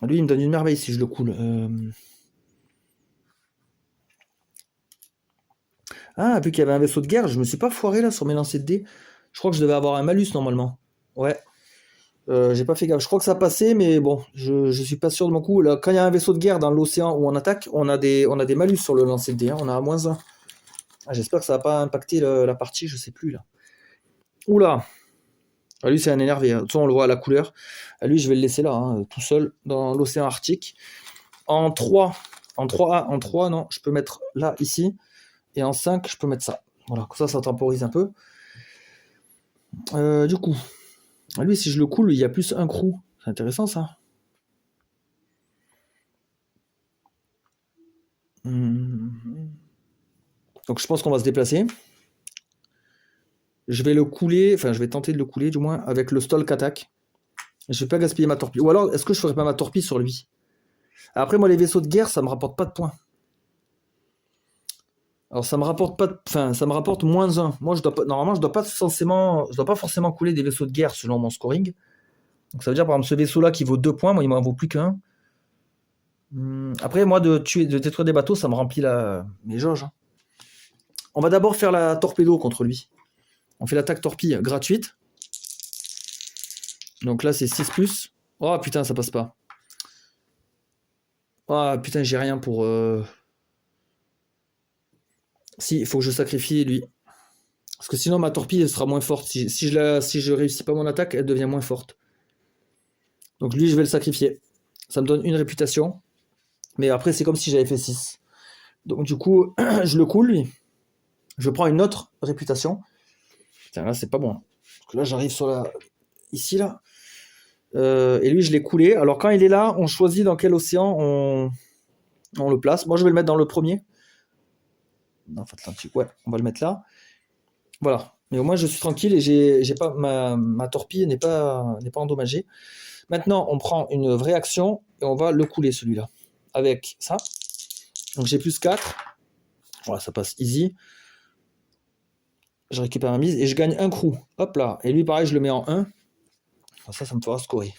Lui, il me donne une merveille si je le coule. Ah, vu qu'il y avait un vaisseau de guerre, je me suis pas foiré là sur mes lancers de dés. Je crois que je devais avoir un malus normalement. Ouais. J'ai pas fait gaffe. Je crois que ça passait, mais bon, je suis pas sûr de mon coup. Là, quand il y a un vaisseau de guerre dans l'océan où on attaque, on a des malus sur le lancer de dés. Hein. On a -1. Ah, j'espère que ça va pas impacter la partie, je sais plus là. Oula. Ah, lui, c'est un énervé. Hein. De toute façon, on le voit à la couleur. À lui, je vais le laisser là, hein, tout seul, dans l'océan Arctique. En 3, en 3A, en 3, non, je peux mettre là, ici. Et en 5, je peux mettre ça. Voilà, comme ça temporise un peu. Du coup, lui, si je le coule, il y a plus un crew. C'est intéressant, ça. Donc, je pense qu'on va se déplacer. Je vais le couler, enfin, je vais tenter de le couler, du moins, avec le Stolk Attack. Je vais pas gaspiller ma torpille. Ou alors, est-ce que je ferais pas ma torpille sur lui? Après, moi, les vaisseaux de guerre, ça me rapporte pas de points. Alors, ça me rapporte pas, enfin, ça me rapporte -1. Moi, normalement, je dois pas forcément couler des vaisseaux de guerre selon mon scoring. Donc, ça veut dire, par exemple, ce vaisseau-là qui vaut 2 points, moi, il m'en vaut plus qu'un. Après, moi, de détruire des bateaux, ça me remplit mes jauges. Hein. On va d'abord faire la torpedo contre lui. On fait l'attaque torpille gratuite. Donc là, c'est 6+. Oh putain, ça passe pas. Oh putain, j'ai rien pour... Si, il faut que je sacrifie lui. Parce que sinon, ma torpille, elle sera moins forte. Si je réussis pas mon attaque, elle devient moins forte. Donc lui, je vais le sacrifier. Ça me donne une réputation. Mais après, c'est comme si j'avais fait 6. Donc du coup, je le coule, lui. Je prends une autre réputation. Tiens, là, c'est pas bon. Parce que là, j'arrive sur la... Ici, là. Et lui, je l'ai coulé. Alors, quand il est là, on choisit dans quel océan on le place. Moi, je vais le mettre dans le premier. Non, Atlantique, ouais, on va le mettre là. Voilà. Mais au moins, je suis tranquille et j'ai pas ma torpille n'est pas endommagée. Maintenant, on prend une vraie action et on va le couler, celui-là. Avec ça. Donc, j'ai +4. Voilà, ça passe easy. Je récupère ma mise et je gagne un crew. Hop là. Et lui, pareil, je le mets en 1. Ça me fera scorer.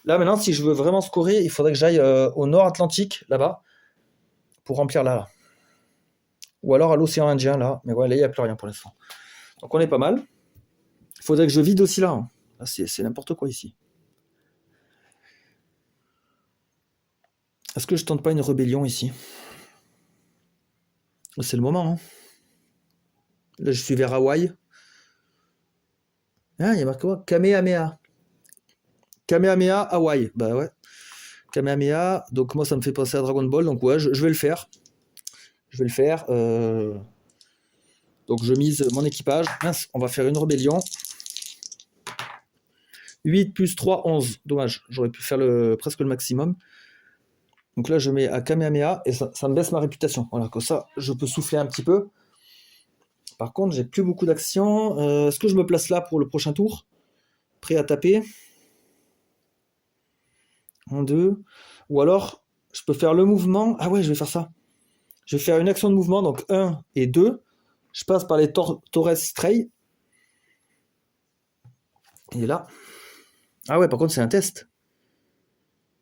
Là, maintenant, si je veux vraiment scorer, il faudrait que j'aille au nord Atlantique, là-bas, pour remplir là. Ou alors à l'océan Indien, là. Mais ouais, là, il n'y a plus rien pour l'instant. Donc, on est pas mal. Il faudrait que je vide aussi là. Hein. Là, c'est n'importe quoi ici. Est-ce que je tente pas une rébellion ici? C'est le moment. Hein. Là, je suis vers Hawaï. Ah, il y a marqué quoi? Kamehameha. Kamehameha, Hawaï. Bah ouais. Kamehameha. Donc, moi, ça me fait penser à Dragon Ball. Donc, ouais, je vais le faire. Je vais le faire. Donc, je mise mon équipage. Mince, on va faire une rébellion. 8 + 3, 11. Dommage, j'aurais pu faire presque le maximum. Donc là, je mets à Kamehameha et ça me baisse ma réputation. Voilà, comme ça, je peux souffler un petit peu. Par contre, j'ai plus beaucoup d'actions. Est-ce que je me place là pour le prochain tour? Prêt à taper. 1, 2. Ou alors, je peux faire le mouvement. Ah ouais, je vais faire ça. Je vais faire une action de mouvement, donc 1 et 2. Je passe par les Torres Strait. Il est là. Ah ouais, par contre, c'est un test.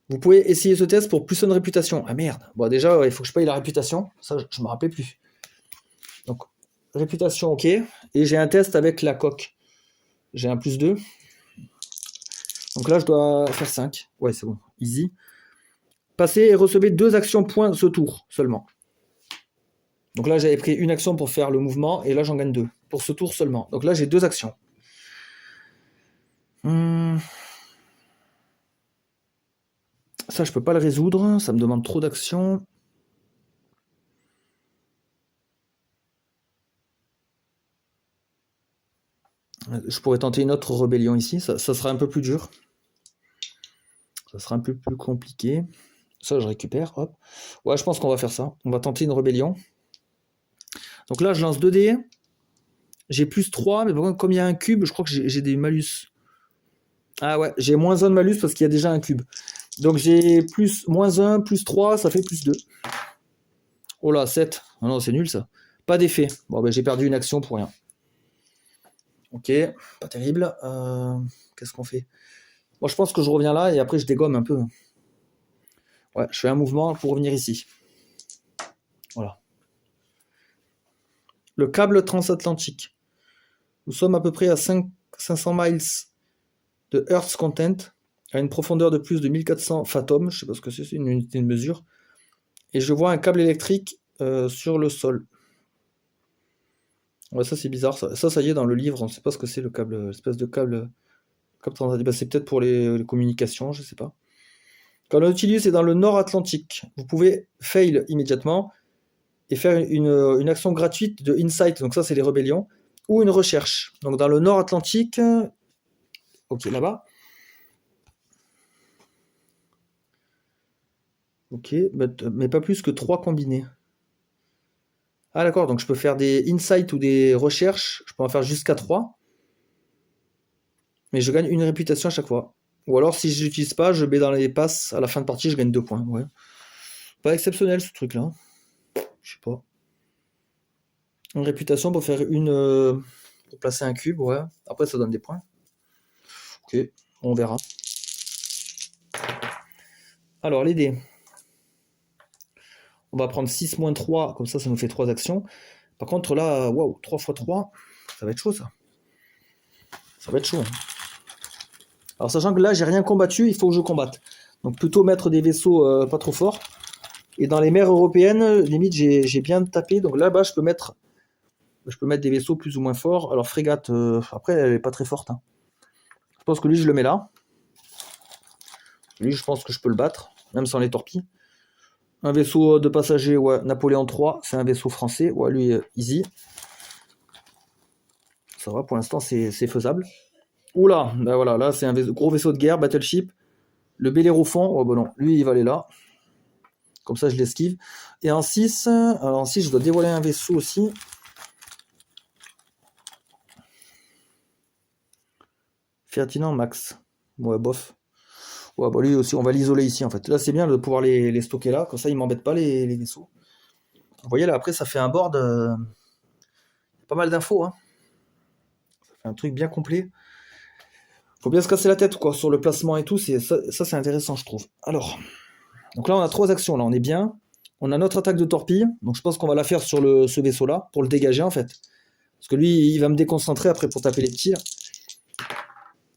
Vous pouvez essayer ce test pour plus une réputation. Ah merde. Bon, déjà, il faut que je paye la réputation. Ça, je me rappelais plus. Donc, réputation, ok. Et j'ai un test avec la coque. J'ai un +2. Donc là, je dois faire 5. Ouais, c'est bon. Easy. Passez et recevez 2 actions points ce tour seulement. Donc là, j'avais pris une action pour faire le mouvement. Et là, j'en gagne 2. Pour ce tour seulement. Donc là, j'ai 2 actions. Ça, je peux pas le résoudre. Ça me demande trop d'actions. Je pourrais tenter une autre rébellion ici. Ça sera un peu plus dur. Ça sera un peu plus compliqué. Ça, je récupère. Hop. Ouais, je pense qu'on va faire ça. On va tenter une rébellion. Donc là, je lance 2 dés. J'ai +3, mais par contre, comme il y a un cube, je crois que j'ai des malus. Ah ouais, j'ai -1 de malus parce qu'il y a déjà un cube. Donc j'ai -1, +3, ça fait +2. Oh là, 7. Oh non, c'est nul ça. Pas d'effet. Bon, ben j'ai perdu une action pour rien. Ok, pas terrible. Qu'est-ce qu'on fait? Moi, je pense que je reviens là et après je dégomme un peu. Ouais, je fais un mouvement pour revenir ici. Voilà. Le câble transatlantique. Nous sommes à peu près à 500 miles de Earth's content, à une profondeur de plus de 1400 fathoms, je sais pas ce que c'est une unité de mesure, et je vois un câble électrique sur le sol. Ouais, ça c'est bizarre, ça y est, dans le livre, on ne sait pas ce que c'est le câble, l'espèce de câble transatlantique. Bah, c'est peut-être pour les communications, je sais pas. Quand le Nautilus est dans le Nord Atlantique, vous pouvez fail immédiatement et faire une action gratuite de insight, donc ça c'est les rébellions, ou une recherche. Donc dans le Nord Atlantique, ok, là-bas. Ok, mais pas plus que 3 combinés. Ah d'accord, donc je peux faire des insights ou des recherches, je peux en faire jusqu'à 3, mais je gagne une réputation à chaque fois. Ou alors si je l'utilise pas, je mets dans les passes, à la fin de partie, je gagne 2 points. Ouais. Pas exceptionnel ce truc-là. Je sais pas. Une réputation pour faire pour placer un cube, ouais. Après ça donne des points. Ok, on verra. Alors les dés. On va prendre 6 moins 3, comme ça nous fait 3 actions. Par contre là, waouh, 3 x 3, ça va être chaud ça. Ça va être chaud. Hein. Alors sachant que là j'ai rien combattu, il faut que je combatte. Donc plutôt mettre des vaisseaux pas trop forts. Et dans les mers européennes, limite j'ai bien tapé, donc là-bas je peux mettre des vaisseaux plus ou moins forts. Alors frégate, après elle est pas très forte. Hein. Je pense que lui je le mets là. Lui je pense que je peux le battre, même sans les torpilles. Un vaisseau de passagers, ouais, Napoléon III, c'est un vaisseau français, ouais, lui, easy. Ça va, pour l'instant, c'est faisable. Oula, ben voilà, là, c'est un gros vaisseau de guerre, battleship. Le Bellérophon, oh ben non, lui, il va aller là. Comme ça, je l'esquive. Et en 6, alors en 6, je dois dévoiler un vaisseau aussi. Ferdinand Max. Ouais, bof. Ouais, bah lui aussi, on va l'isoler ici, en fait. Là, c'est bien de pouvoir les stocker là, comme ça, ils m'embêtent pas, les vaisseaux. Vous voyez, là, après, ça fait un board... pas mal d'infos, hein. Ça fait un truc bien complet. Faut bien se casser la tête, quoi, sur le placement et tout. Ça, c'est intéressant, je trouve. Alors, donc là, on a 3 actions. Là, on est bien. On a notre attaque de torpille. Donc, je pense qu'on va la faire sur ce vaisseau-là, pour le dégager, en fait. Parce que lui, il va me déconcentrer après pour taper les petits.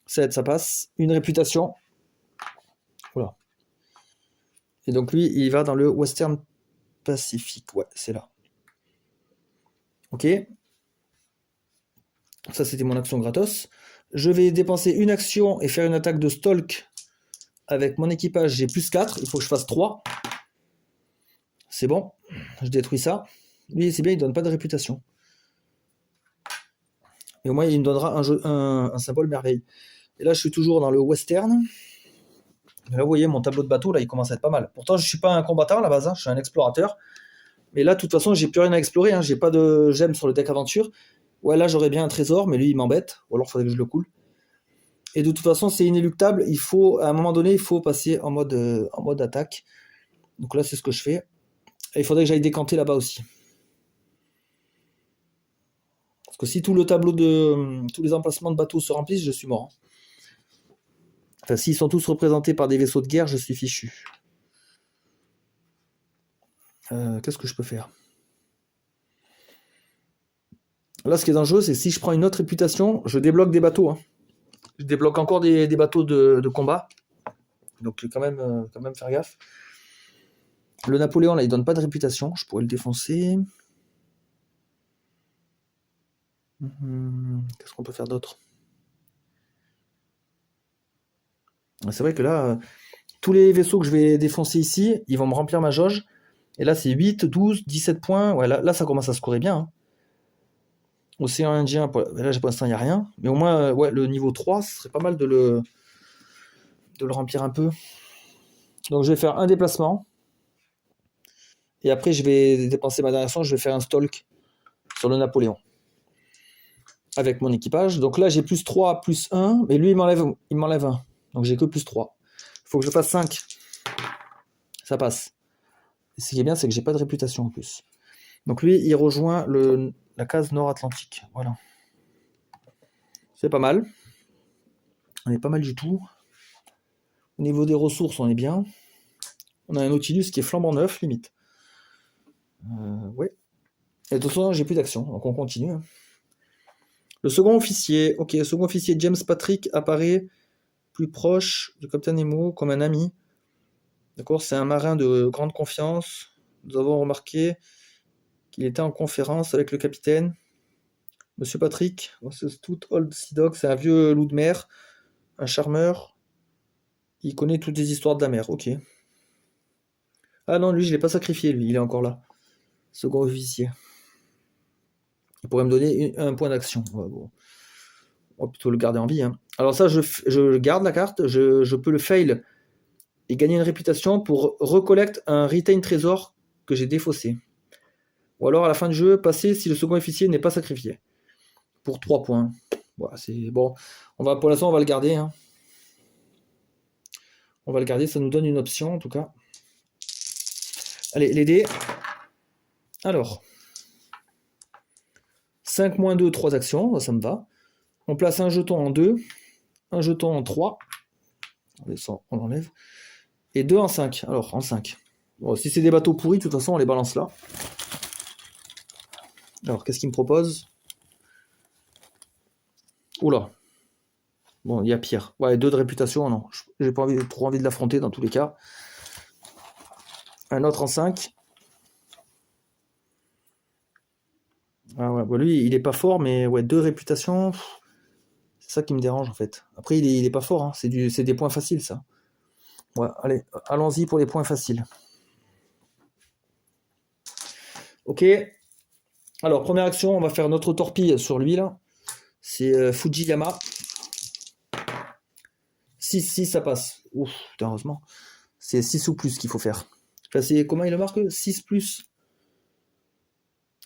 7, ça passe. Une réputation. Voilà. Et donc, lui, il va dans le Western Pacific. Ouais, c'est là. Ok. Ça, c'était mon action gratos. Je vais dépenser une action et faire une attaque de stalk avec mon équipage. J'ai plus 4. Il faut que je fasse 3. C'est bon. Je détruis ça. Lui, c'est bien, il donne pas de réputation. Et au moins, il me donnera un symbole merveille. Et là, je suis toujours dans le western. Et là, vous voyez, mon tableau de bateau, là, il commence à être pas mal. Pourtant, je suis pas un combattant à la base, hein, je suis un explorateur. Mais là, de toute façon, j'ai plus rien à explorer. Hein, j'ai pas de gemmes sur le deck aventure. Ouais, là, j'aurais bien un trésor, mais lui, il m'embête. Ou alors, il faudrait que je le coule. Et de toute façon, c'est inéluctable. À un moment donné, il faut passer en mode attaque. Donc là, c'est ce que je fais. Et il faudrait que j'aille décanter là-bas aussi. Parce que si tout le tableau tous les emplacements de bateaux se remplissent, je suis mort. Enfin, s'ils sont tous représentés par des vaisseaux de guerre, je suis fichu. Qu'est-ce que je peux faire? Là, ce qui est dangereux, c'est si je prends une autre réputation, je débloque des bateaux. Hein. Je débloque encore des bateaux de combat. Donc, quand même faire gaffe. Le Napoléon, là, il donne pas de réputation. Je pourrais le défoncer. Qu'est-ce qu'on peut faire d'autre? C'est vrai que là, tous les vaisseaux que je vais défoncer ici, ils vont me remplir ma jauge. Et là, c'est 8, 12, 17 points. Ouais, là ça commence à scorer bien. Hein. Océan Indien, pour l'instant, il n'y a rien. Mais au moins, ouais, le niveau 3, ce serait pas mal de le remplir un peu. Donc, je vais faire un déplacement. Et après, je vais dépenser ma dernière action. Je vais faire un stalk sur le Napoléon. Avec mon équipage. Donc là, j'ai plus 3, plus 1. Mais lui, il m'enlève 1. Donc, j'ai que plus 3. Il faut que je fasse 5. Ça passe. Et ce qui est bien, c'est que j'ai pas de réputation en plus. Donc lui, il rejoint la case nord-atlantique. Voilà. C'est pas mal. On est pas mal du tout. Au niveau des ressources, on est bien. On a un Nautilus qui est flambant neuf, limite. Ouais. Et de toute façon, j'ai plus d'action, donc on continue. Hein. Le second officier. Ok, le second officier James Patrick apparaît plus proche du capitaine Nemo comme un ami. D'accord, c'est un marin de grande confiance. Nous avons remarqué qu'il était en conférence avec le capitaine. Monsieur Patrick, ce Stout Old Sea Dog, c'est un vieux loup de mer, un charmeur. Il connaît toutes les histoires de la mer, ok. Ah non, lui, je l'ai pas sacrifié, lui, il est encore là. Second officier. Il pourrait me donner un point d'action. Ouais, bon. On va plutôt le garder en vie. Hein. Alors ça, je garde la carte, je peux le fail et gagner une réputation pour recollecter un retain trésor que j'ai défaussé. Ou alors à la fin du jeu, passer si le second officier n'est pas sacrifié. Pour 3 points. Voilà, c'est bon. Pour l'instant, on va le garder. Hein. On va le garder, ça nous donne une option en tout cas. Allez, les dés. Alors. 5 moins 2, 3 actions, ça me va. On place un jeton en 2, un jeton en 3. On l'enlève. Et 2 en 5. Alors, en 5. Bon, si c'est des bateaux pourris, de toute façon, on les balance là. Alors, qu'est-ce qu'il me propose? Oula. Bon, il y a pire. Ouais, 2 de réputation, non. J'ai pas trop envie de l'affronter dans tous les cas. Un autre en 5. Ah ouais, bah lui, il est pas fort, mais ouais, 2 réputations. C'est ça qui me dérange en fait. Après, il est pas fort, hein. C'est des points faciles, ça. Ouais, allez, allons-y pour les points faciles. Ok. Alors, première action, on va faire notre torpille sur lui, là. C'est Fujiyama. 6, ça passe. Ouf, putain, heureusement. C'est 6 ou plus qu'il faut faire. Enfin, comment il le marque? 6 plus.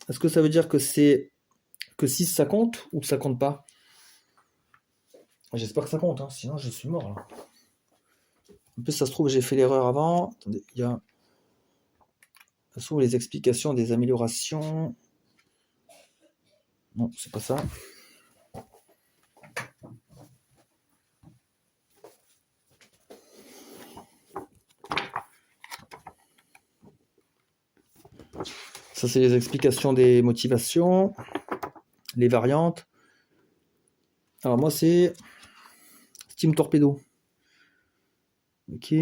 Est-ce que ça veut dire que 6 ça compte ou que ça compte pas? J'espère que ça compte, hein, sinon je suis mort là. En plus, ça se trouve, j'ai fait l'erreur avant. Attendez, il y a. Ça se trouve, les explications des améliorations. Non, c'est pas ça. Ça, c'est les explications des motivations, les variantes. Alors, moi, c'est Steam Torpedo. Ok.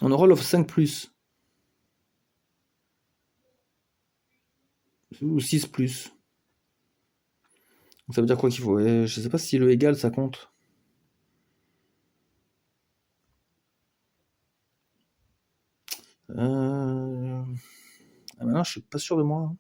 On aura l'offre 5+. Ou 6+. Donc, ça veut dire quoi qu'il faut? Je sais pas si le égal, ça compte. Ah ben non, je suis pas sûr de moi.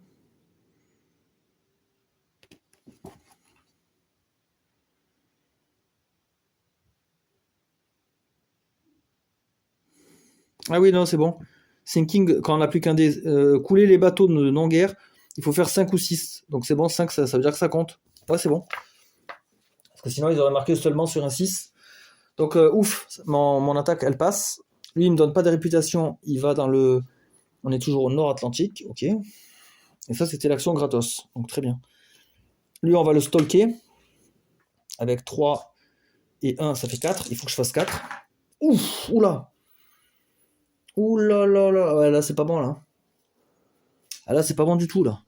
Ah oui, non, c'est bon. Sinking, quand on n'a plus qu'un dé. Couler les bateaux de non-guerre, il faut faire 5 ou 6. Donc c'est bon, 5, ça veut dire que ça compte. Ouais, c'est bon. Parce que sinon, ils auraient marqué seulement sur un 6. Donc, ouf, mon attaque, elle passe. Lui, il me donne pas de réputation. Il va dans le... On est toujours au Nord-Atlantique, ok. Et ça, c'était l'action gratos. Donc, très bien. Lui, on va le stalker. Avec 3 et 1, ça fait 4. Il faut que je fasse 4. Ouf, oula. Oula là là. Ouais, là, c'est pas bon, là. Ah, là, c'est pas bon du tout, là.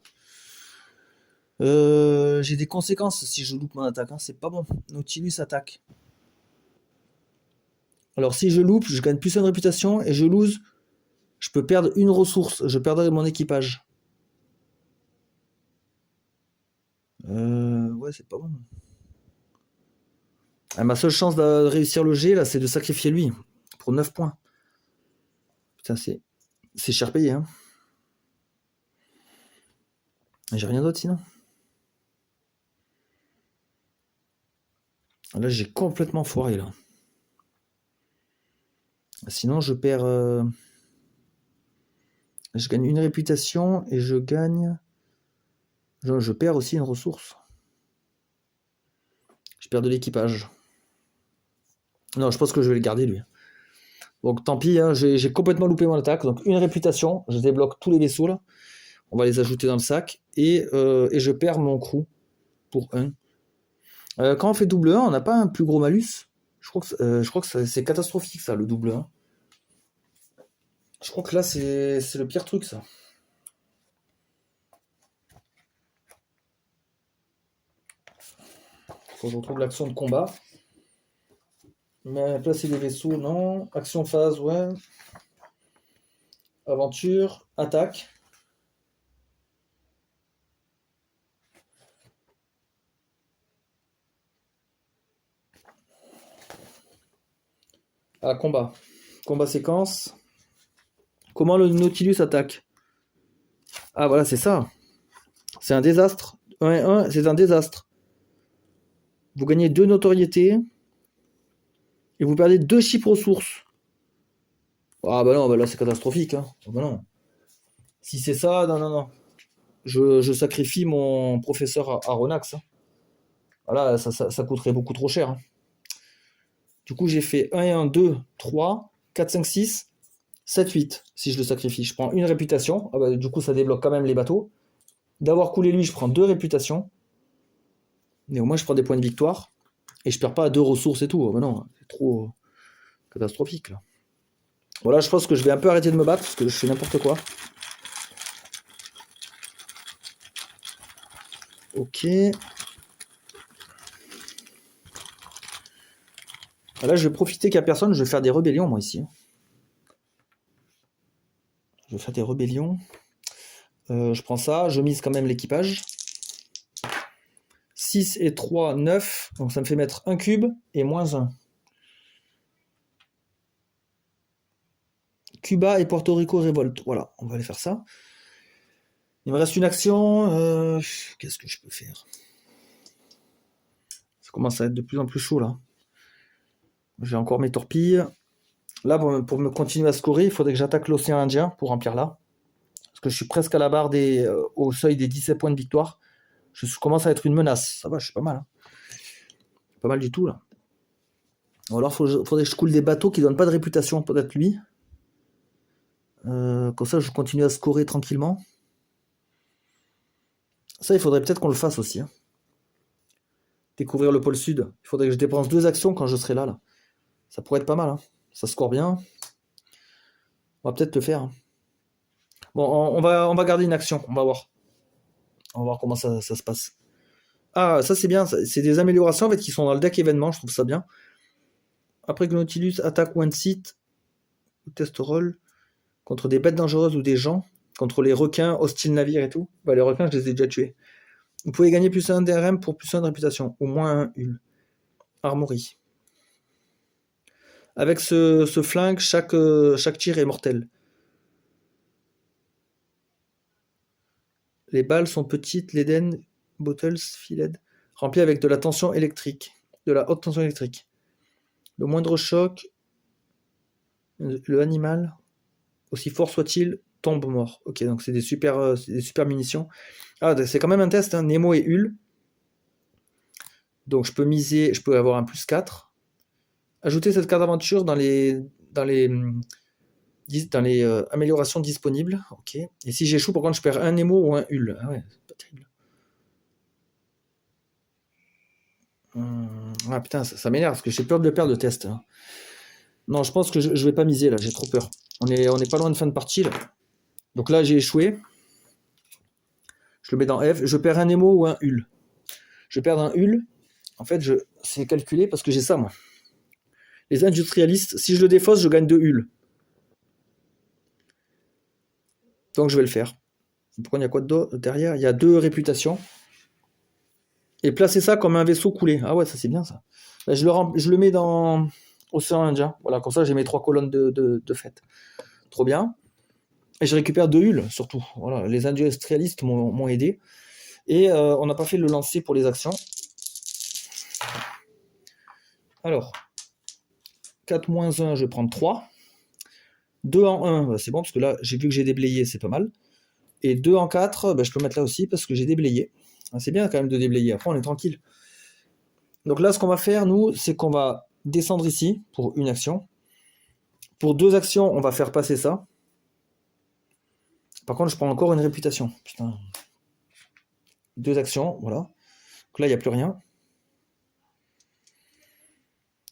J'ai des conséquences si je loupe mon attaque. Hein. C'est pas bon. Nautilus attaque. Alors, si je loupe, je gagne plus une réputation et je lose. Je peux perdre une ressource. Je perdrai mon équipage. Ouais, c'est pas bon. Ah, ma seule chance de réussir le G, là, c'est de sacrifier lui. Pour 9 points. Putain, c'est cher payé. Hein. J'ai rien d'autre sinon. Là, j'ai complètement foiré, là. Sinon, je perds... Je gagne une réputation et je gagne... Je perds aussi une ressource. Je perds de l'équipage. Non, je pense que je vais le garder, lui. Donc, tant pis, hein, j'ai complètement loupé mon attaque. Donc, une réputation. Je débloque tous les vaisseaux, là. On va les ajouter dans le sac. Et je perds mon crew pour 1. Quand on fait double 1, on n'a pas un plus gros malus. Je crois que c'est catastrophique, ça, le double 1. Je crois que là, c'est le pire truc, ça. Faut que je retrouve l'action de combat. Mais placer des vaisseaux, non. Action phase, ouais. Aventure, attaque. Ah, combat. Combat séquence. Comment le Nautilus attaque? Ah, voilà, c'est ça. C'est un désastre. Ouais, c'est un désastre. Vous gagnez 2 notoriétés. Et vous perdez 2 chiffres ressources. Ah bah non, bah là c'est catastrophique. Hein. Ah bah non. Si c'est ça, non, non, non. Je sacrifie mon professeur à Ronax. Hein. Voilà, ça coûterait beaucoup trop cher. Hein. Du coup, j'ai fait 1 et 1, 2, 3, 4, 5, 6, 7, 8. Si je le sacrifie, je prends une réputation. Ah bah, du coup, ça débloque quand même les bateaux. D'avoir coulé lui, je prends 2 réputations. Mais au moins, je prends des points de victoire. Et je perds pas 2 ressources et tout. Ah bah non, c'est trop catastrophique là. Voilà, je pense que je vais un peu arrêter de me battre parce que je fais n'importe quoi. Ok. Là, je vais profiter qu'il n'y a personne. Je vais faire des rébellions, moi, ici. Je vais faire des rébellions. Je prends ça. Je mise quand même l'équipage. 6 et 3, 9. Donc, ça me fait mettre un cube et moins 1. Cuba et Porto Rico révolte. Voilà, on va aller faire ça. Il me reste une action. Qu'est-ce que je peux faire? Ça commence à être de plus en plus chaud, là. J'ai encore mes torpilles. Là, pour me continuer à scorer, il faudrait que j'attaque l'océan Indien pour remplir là. Parce que je suis presque à la barre au seuil des 17 points de victoire. Je commence à être une menace. Ça va, je suis pas mal. Hein. Pas mal du tout, là. Ou alors, faudrait que je coule des bateaux qui donnent pas de réputation, peut-être lui. Comme ça, je continue à scorer tranquillement. Ça, il faudrait peut-être qu'on le fasse aussi. Hein. Découvrir le pôle sud. Il faudrait que je dépense 2 actions quand je serai là, là. Ça pourrait être pas mal. Hein. Ça score bien. On va peut-être le faire. Hein. Bon, on va garder une action. On va voir. On va voir comment ça se passe. Ah, ça c'est bien. C'est des améliorations en fait, qui sont dans le deck événement. Je trouve ça bien. Après que Nautilus attaque one site, test roll, contre des bêtes dangereuses ou des gens, contre les requins, hostiles navires et tout. Bah, les requins, je les ai déjà tués. Vous pouvez gagner plus 1 DRM pour plus 1 de réputation. Au moins 1 hul. Armory. Avec ce flingue, chaque tir est mortel. Les balles sont petites, l'Eden, bottles, filed, remplies avec de la tension électrique, de la haute tension électrique. Le moindre choc, le animal, aussi fort soit-il, tombe mort. Ok, donc c'est des super munitions. Ah, c'est quand même un test, hein, Nemo et Hul. Donc je peux miser, je peux avoir un plus 4. Ajouter cette carte d'aventure dans les améliorations disponibles. Ok. Et si j'échoue, par contre, je perds un Nemo ou un Hul. Ah ouais, c'est pas terrible. Ah putain, ça m'énerve parce que j'ai peur de le perdre le test. Hein. Non, je pense que je vais pas miser là, j'ai trop peur. On est pas loin de fin de partie là. Donc là, j'ai échoué. Je le mets dans F. Je perds un Nemo ou un Hul. Je perds un Hul. En fait, c'est calculé parce que j'ai ça moi. Les industrialistes, si je le défausse, je gagne 2 Hul. Donc je vais le faire. Pourquoi il y a quoi derrière? Il y a 2 réputations. Et placer ça comme un vaisseau coulé. Ah ouais, ça c'est bien ça. Là, je le mets dans Océan Indien. Voilà, comme ça j'ai mes 3 colonnes de fête. Trop bien. Et je récupère 2 Hul surtout. Voilà, les industrialistes m'ont aidé. Et on n'a pas fait le lancer pour les actions. Alors, 4 moins 1, je vais prendre 3. 2 en 1, bah c'est bon, parce que là, j'ai vu que j'ai déblayé, c'est pas mal. Et 2 en 4, bah je peux mettre là aussi, parce que j'ai déblayé. C'est bien quand même de déblayer, après on est tranquille. Donc là, ce qu'on va faire, nous, c'est qu'on va descendre ici, pour une action. Pour 2 actions, on va faire passer ça. Par contre, je prends encore une réputation. Putain. 2 actions, voilà. Donc là, il n'y a plus rien.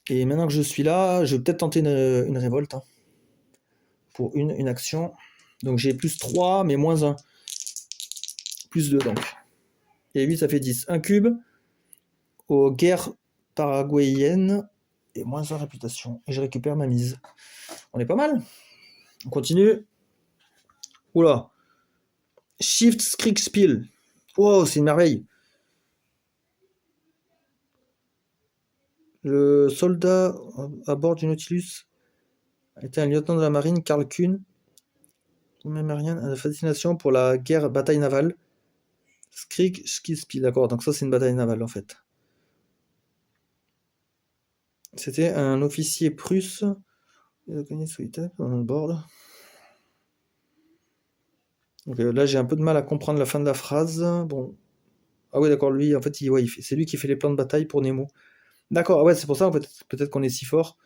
Et maintenant que je suis là, je vais peut-être tenter une révolte, hein, pour une action. Donc j'ai plus 3, mais moins 1. Plus 2 donc. Et 8, ça fait 10. Un cube aux guerres paraguayennes et moins 1 réputation. Et je récupère ma mise. On est pas mal. On continue. Oula. Shift Kriegspiel. Wow, c'est une merveille. Le soldat à bord du Nautilus était un lieutenant de la marine, Karl Kuhn. Même rien, a une fascination pour la guerre bataille navale. Kriegspiel, d'accord, donc ça c'est une bataille navale en fait. C'était un officier prusse. Il a gagné solitaire on board. Donc là j'ai un peu de mal à comprendre la fin de la phrase. Bon. Ah ouais d'accord, lui en fait, c'est lui qui fait les plans de bataille pour Nemo. D'accord, ah ouais c'est pour ça en fait, peut-être qu'on est si fort.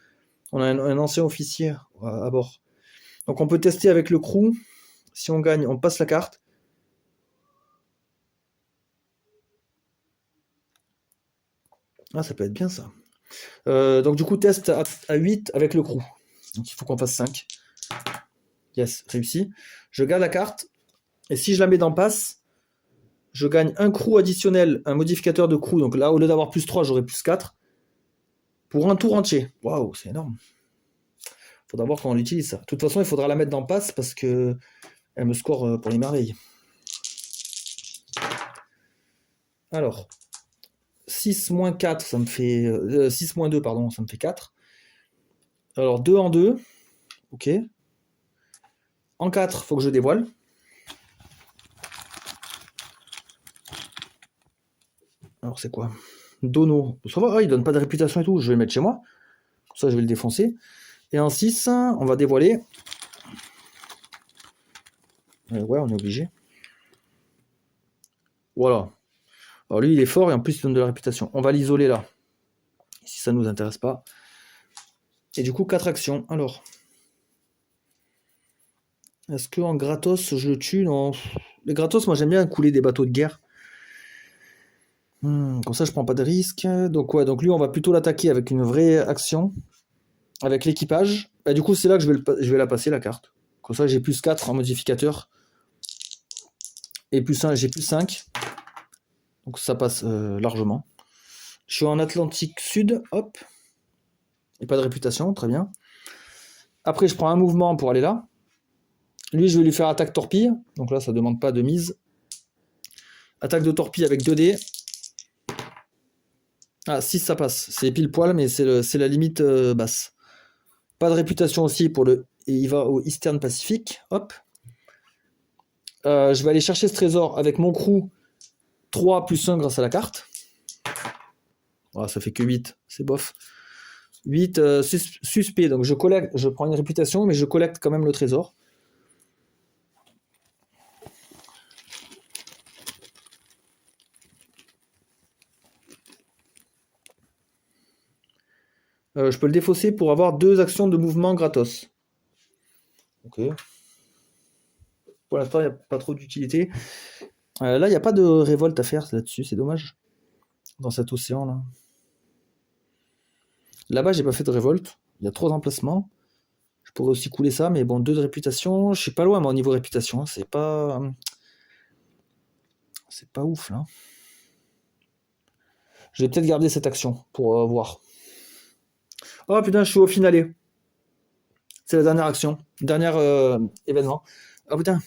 On a un ancien officier à bord. Donc on peut tester avec le crew. Si on gagne, on passe la carte. Ah ça peut être bien ça. Donc du coup test à 8 avec le crew. Donc il faut qu'on fasse 5. Yes, réussi. Je garde la carte. Et si je la mets dans passe, je gagne un crew additionnel, un modificateur de crew. Donc là, au lieu d'avoir plus 3, j'aurai plus 4. Pour un tour entier. Waouh, c'est énorme. Faudra voir comment on l'utilise ça. De toute façon, il faudra la mettre dans passe parce que elle me score pour les merveilles. Alors, 6 moins 4, ça me fait. 6 moins 2, pardon, ça me fait 4. Alors, 2 en 2. Ok. En 4, faut que je dévoile. Alors, c'est quoi? Dono. Ça va, il donne pas de réputation et tout. Je vais le mettre chez moi. Comme ça, je vais le défoncer. Et en 6, on va dévoiler. Ouais, on est obligé. Voilà. Alors lui, il est fort et en plus, il donne de la réputation. On va l'isoler là. Si ça ne nous intéresse pas. Et du coup, 4 actions. Alors. Est-ce qu'en gratos, je le tue? Non. Les gratos, moi, j'aime bien couler des bateaux de guerre. Comme ça, je prends pas de risque. Donc, ouais, donc lui, on va plutôt l'attaquer avec une vraie action. Avec l'équipage. Et du coup, c'est là que je vais la passer, la carte. Comme ça, j'ai plus 4 en modificateur. Et plus 1, j'ai plus 5. Donc ça passe largement. Je suis en Atlantique Sud, hop. Et pas de réputation, très bien. Après, je prends un mouvement pour aller là. Lui, je vais lui faire attaque torpille. Donc là, ça demande pas de mise. Attaque de torpille avec 2 dés. Ah, 6, ça passe. C'est pile poil, mais c'est la limite basse. Pas de réputation aussi pour le... Et il va au Eastern Pacific. Hop. Je vais aller chercher ce trésor avec mon crew. 3 plus 1 grâce à la carte. Oh, ça fait que 8. C'est bof. 8 suspect. Donc je prends une réputation, mais je collecte quand même le trésor. Je peux le défausser pour avoir 2 actions de mouvement gratos. Ok. Pour l'instant, il n'y a pas trop d'utilité. Là, il n'y a pas de révolte à faire là-dessus, c'est dommage. Dans cet océan là. Là-bas, j'ai pas fait de révolte. Il y a trop d'emplacements. Je pourrais aussi couler ça, mais bon, 2 de réputation. Je suis pas loin, moi, au niveau réputation. Hein. C'est pas ouf là. Je vais peut-être garder cette action pour voir. Oh putain, je suis au finalé. C'est la dernière action. Dernier événement. Oh putain.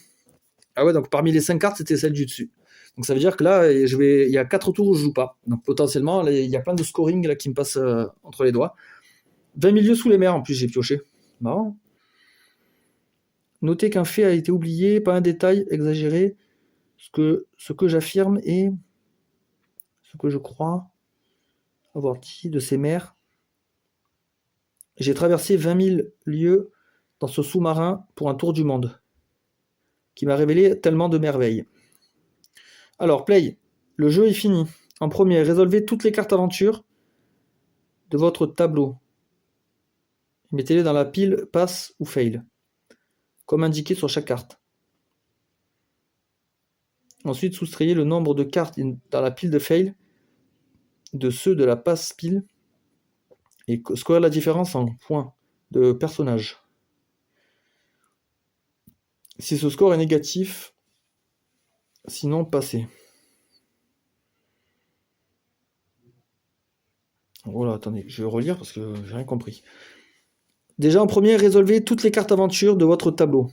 Ah ouais, donc parmi les 5 cartes, c'était celle du dessus. Donc ça veut dire que là, il y a 4 tours où je joue pas. Donc potentiellement, là, il y a plein de scoring là, qui me passent entre les doigts. 20 milieux sous les mers, en plus, j'ai pioché. Marrant. Notez qu'un fait a été oublié, pas un détail exagéré. Ce que j'affirme et ce que je crois avoir dit de ces mers. J'ai traversé 20 000 lieues dans ce sous-marin pour un tour du monde, qui m'a révélé tellement de merveilles. Alors, play. Le jeu est fini. En premier, résolvez toutes les cartes aventure de votre tableau. Mettez-les dans la pile pass ou fail, comme indiqué sur chaque carte. Ensuite, soustrayez le nombre de cartes dans la pile de fail de ceux de la passe pile Et scorer la différence en points de personnage. Si ce score est négatif, sinon passé. Voilà, attendez, je vais relire parce que j'ai rien compris. Déjà en premier, résolvez toutes les cartes aventures de votre tableau.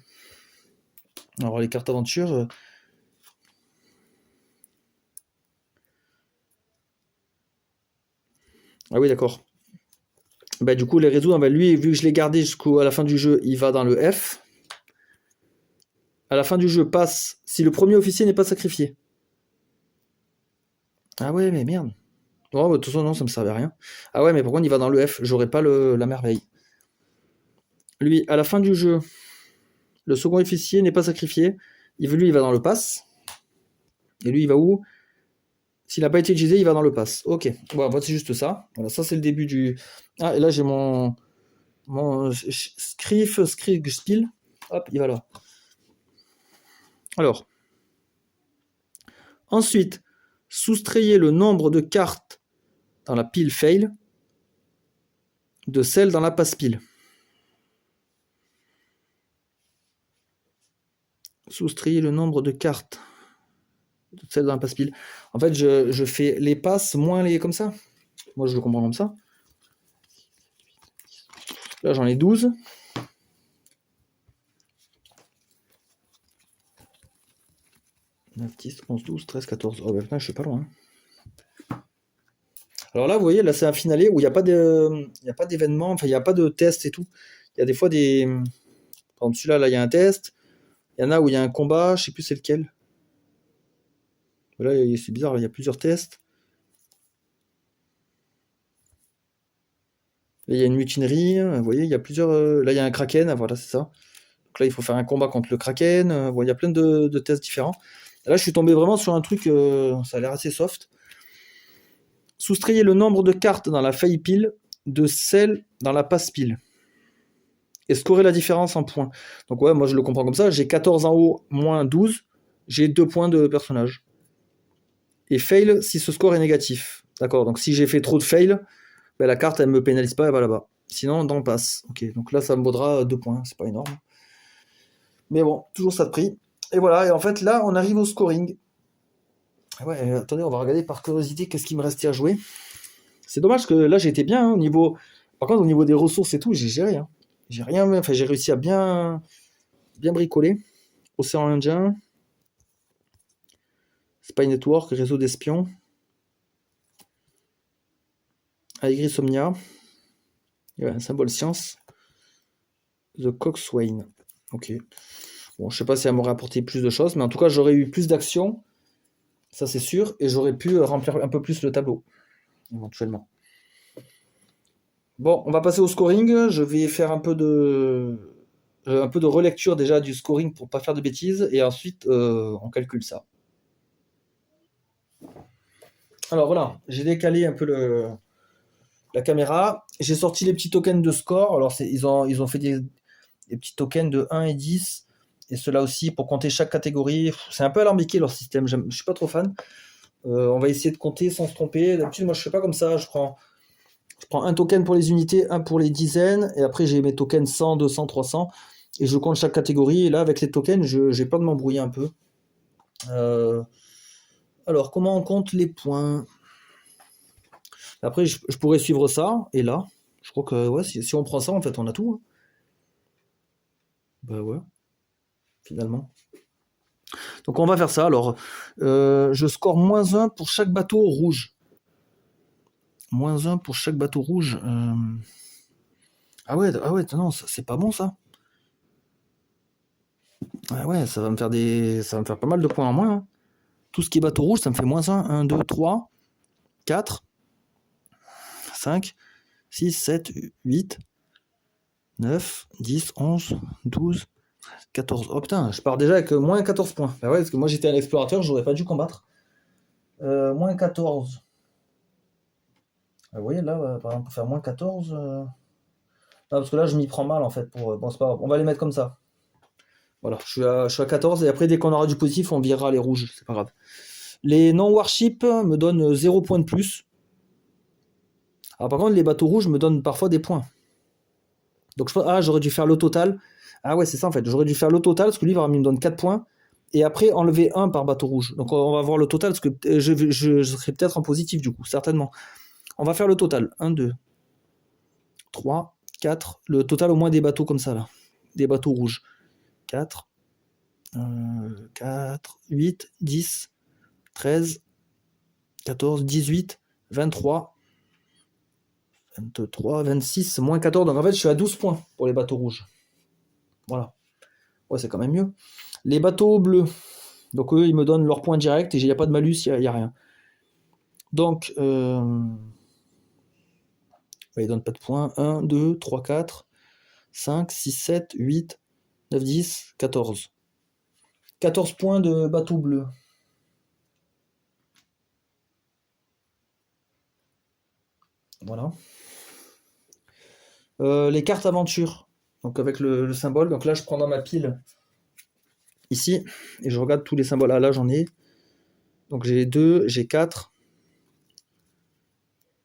Alors les cartes aventures... Ah oui, d'accord. Bah, du coup, les résoudre, bah, lui, vu que je l'ai gardé jusqu'à la fin du jeu, il va dans le F. À la fin du jeu, passe si le premier officier n'est pas sacrifié. Ah ouais, mais merde. Oh, bah, de toute façon, non, ça me servait à rien. Ah ouais, mais par contre, il va dans le F. J'aurais pas la merveille. Lui, à la fin du jeu, le second officier n'est pas sacrifié. Lui, il va dans le pass. Et lui, il va où? S'il n'a pas été utilisé, il va dans le pass. Ok. Bon, c'est juste ça. Voilà, ça, c'est le début du... Ah, et là, j'ai mon Skrigspiel. Hop, il va là. Alors. Ensuite, soustrayez le nombre de cartes dans la pile fail de celles dans la passe pile. Soustrayez le nombre de cartes de celles dans la passe pile. En fait, je fais les passes moins les comme ça. Moi, je le comprends comme ça. Là, j'en ai 12. « 9, 10, 11, 12, 13, 14. Oh, ben putain, je suis pas loin. Alors là, vous voyez, là, c'est un finalé où il n'y a pas d'événement, enfin, il n'y a pas de test et tout. Il y a des fois des... Par exemple, celui-là, là, il y a un test. Il y en a où il y a un combat, je sais plus c'est lequel. Là, c'est bizarre, il y a plusieurs tests. Là, il y a une mutinerie, vous voyez, il y a plusieurs... Là, il y a un kraken, voilà, c'est ça. Donc là, il faut faire un combat contre le kraken. Il y a plein de tests différents. Là, je suis tombé vraiment sur un truc, ça a l'air assez soft. Soustrayez le nombre de cartes dans la faille pile de celles dans la passe pile. Et scorer la différence en points. Donc ouais, moi je le comprends comme ça. J'ai 14 en haut, moins 12. J'ai 2 points de personnage. Et fail si ce score est négatif. D'accord, donc si j'ai fait trop de fail, ben, la carte elle me pénalise pas, elle va là-bas. Sinon, dans le pass. Ok, donc là ça me vaudra 2 points, c'est pas énorme. Mais bon, toujours ça de prix. Et voilà, et en fait là on arrive au scoring. Ouais, attendez, on va regarder par curiosité qu'est-ce qui me restait à jouer. C'est dommage que là j'étais bien au niveau. Par contre, au niveau des ressources et tout, j'ai géré. Hein. J'ai rien, enfin j'ai réussi à bien bricoler. Océan Indien, Spy Network, réseau d'espions, Aegrisomnia, un symbole science, The Coxswain. Ok. Bon, je sais pas si elle m'aurait apporté plus de choses, mais en tout cas j'aurais eu plus d'actions, ça c'est sûr, et j'aurais pu remplir un peu plus le tableau, éventuellement. Bon, on va passer au scoring. Je vais faire un peu de relecture déjà du scoring pour pas faire de bêtises, et ensuite on calcule ça. Alors voilà, j'ai décalé un peu la caméra. J'ai sorti les petits tokens de score. Alors ils ont fait des petits tokens de 1 et 10. Et ceux-là aussi pour compter chaque catégorie. C'est un peu alambiqué leur système, je suis pas trop fan. On va essayer de compter sans se tromper. D'habitude, moi je fais pas comme ça. Je prends un token pour les unités, un pour les dizaines. Et après j'ai mes tokens 100, 200, 300. Et je compte chaque catégorie. Et là avec les tokens, j'ai peur de m'embrouiller un peu. Alors comment on compte les points? Après, je pourrais suivre ça, et là, je crois que ouais, si on prend ça, en fait, on a tout. Hein. Bah ouais, finalement. Donc on va faire ça. Alors, je score -1 pour chaque bateau rouge. -1 pour chaque bateau rouge. Ah ouais, non, c'est pas bon ça. Ah ouais, ça va me faire pas mal de points en moins. Hein. Tout ce qui est bateau rouge, ça me fait -1. 1, 2, 3, 4, 5, 6, 7, 8, 9, 10, 11, 12, 14. Oh putain, je pars déjà avec moins 14 points. Bah ouais, parce que moi j'étais un explorateur, j'aurais pas dû combattre. Moins 14. Ah, vous voyez là, par exemple, pour faire moins 14. Non, parce que là je m'y prends mal en fait. Bon, c'est pas grave. On va les mettre comme ça. Voilà, je suis à 14 et après dès qu'on aura du positif, on virera les rouges, c'est pas grave. Les non-warship me donnent 0 points de plus. Alors par contre, les bateaux rouges me donnent parfois des points. Donc je pense, j'aurais dû faire le total. Ah ouais, c'est ça en fait. J'aurais dû faire le total parce que lui, il me donne 4 points. Et après, enlever 1 par bateau rouge. Donc on va voir le total parce que je serai peut-être en positif du coup, certainement. On va faire le total. 1, 2, 3, 4. Le total au moins des bateaux comme ça là. Des bateaux rouges. 4, 4, 8, 10, 13, 14, 18, 23, 23, 26, moins 14. Donc en fait, je suis à 12 points pour les bateaux rouges. Voilà. Ouais, c'est quand même mieux. Les bateaux bleus. Donc eux, ils me donnent leurs points directs et il n'y a pas de malus, il n'y a rien. Donc, ils ne donnent pas de points. 1, 2, 3, 4, 5, 6, 7, 8, 9, 10, 14. 14 points de bateau bleu. Voilà. Les cartes aventure. Donc avec le symbole. Donc là, je prends dans ma pile ici et je regarde tous les symboles. Ah là, j'en ai. Donc j'ai 2, j'ai 4,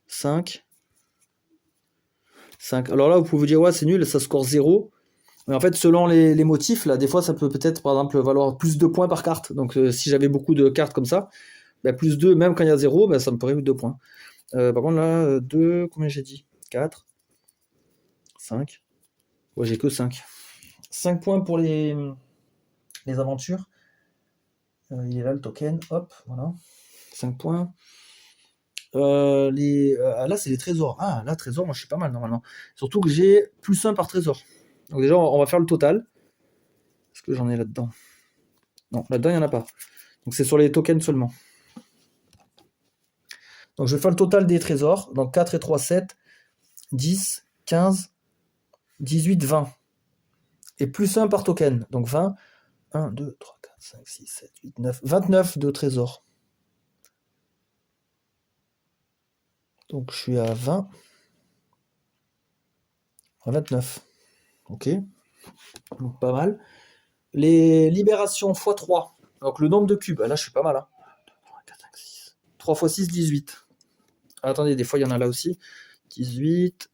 5. 5. Alors là, vous pouvez vous dire, ouais, c'est nul, ça score 0. Mais en fait, selon les motifs, là, des fois, ça peut peut-être, par exemple, valoir plus de points par carte. Donc si j'avais beaucoup de cartes comme ça, plus 2, même quand il y a 0, ça me ferait 2 points. Par contre, là, 2, combien j'ai dit 4, 5. Ouais, j'ai que 5. 5 points pour les aventures. Il est là le token, hop, voilà. 5 points. Là, c'est les trésors. Ah, là, trésor, moi, je suis pas mal normalement. Surtout que j'ai plus 1 par trésor. Donc, déjà, on va faire le total. Est-ce que j'en ai là-dedans? Non, là-dedans, il n'y en a pas. Donc, c'est sur les tokens seulement. Donc, je vais faire le total des trésors. Donc, 4 et 3, 7, 10, 15, 18, 20. Et plus 1 par token. Donc, 20. 1, 2, 3, 4, 5, 6, 7, 8, 9. 29 de trésors. Donc, je suis à 20. 29. Ok. Donc, pas mal. Les libérations x3. Donc, le nombre de cubes. Là, je suis pas mal. 3, 4, 5, 6. 3 x 6, 18. Attendez, des fois, il y en a là aussi. 18.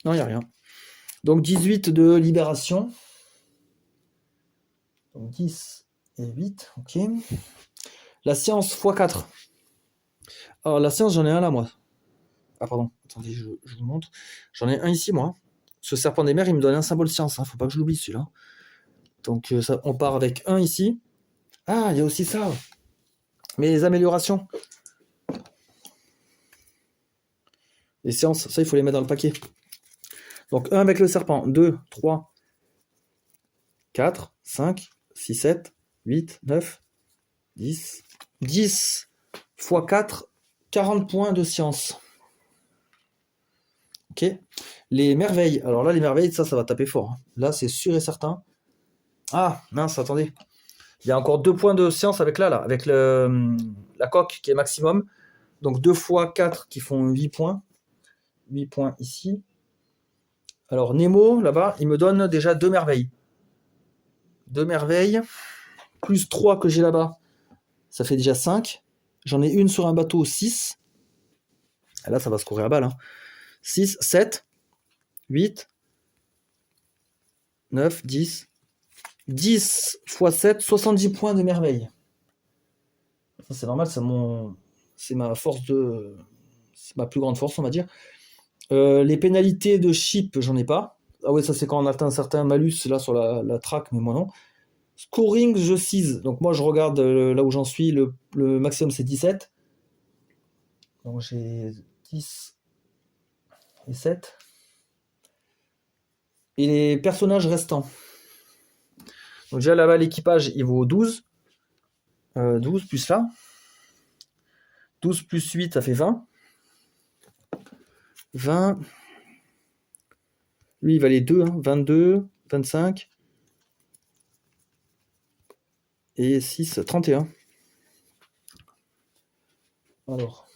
Non, il n'y a rien. Donc 18 de libération. Donc 10 et 8, ok. La science x4. Alors la science, j'en ai un là, moi. Ah pardon, attendez, je vous montre. J'en ai un ici, moi. Ce serpent des mers, il me donne un symbole science. Faut pas que je l'oublie celui-là. Donc ça, on part avec un ici. Ah, il y a aussi ça. Mais les améliorations. Les sciences, ça, il faut les mettre dans le paquet. Donc 1 avec le serpent. 2, 3, 4, 5, 6, 7, 8, 9, 10. 10 x 4, 40 points de science. Ok. Les merveilles. Alors là, les merveilles, ça va taper fort. Là, c'est sûr et certain. Ah, mince, attendez. Il y a encore 2 points de science avec avec la coque qui est maximum. Donc 2 x 4 qui font 8 points. 8 points ici. Alors Nemo, là-bas, il me donne déjà 2 merveilles. 2 merveilles. Plus 3 que j'ai là-bas. Ça fait déjà 5. J'en ai une sur un bateau, 6. Et là, ça va se courir à balle. 6, 7, 8, 9, 10. 10 x 7, 70 points de merveille. Ça, c'est normal, c'est ma force c'est ma plus grande force, on va dire. Les pénalités de chip, j'en ai pas. Ah ouais, ça c'est quand on atteint un certain malus là sur la track, mais moi non. Scoring, je seize. Donc moi je regarde là où j'en suis, le maximum c'est 17. Donc j'ai 10 et 7. Et les personnages restants. Donc déjà là-bas l'équipage il vaut 12. 12 plus là. 12 plus 8 ça fait 20. 20. Lui il valait 2, 22, 25. Et 6, 31. Alors.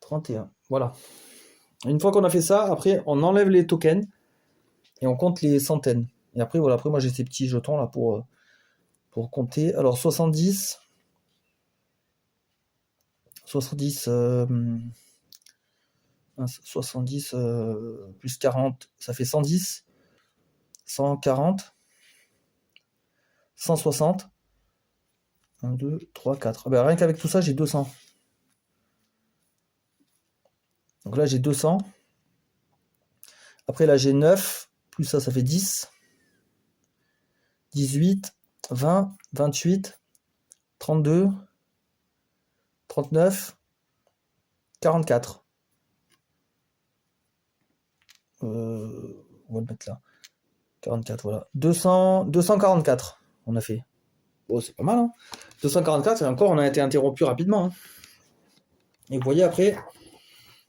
31. Voilà. Une fois qu'on a fait ça, après, on enlève les tokens et on compte les centaines. Et après, voilà, après moi j'ai ces petits jetons là pour compter. Alors 70. 70, 70 plus 40, ça fait 110, 140, 160, 1, 2, 3, 4. Ben, rien qu'avec tout ça, j'ai 200. Donc là, j'ai 200. Après, là, j'ai 9, plus ça fait 10, 18, 20, 28, 32, 39, 44. On va le mettre là. 44, voilà. 244, on a fait. Bon, c'est pas mal, hein. 244, et encore, on a été interrompu rapidement, hein. Et vous voyez, après,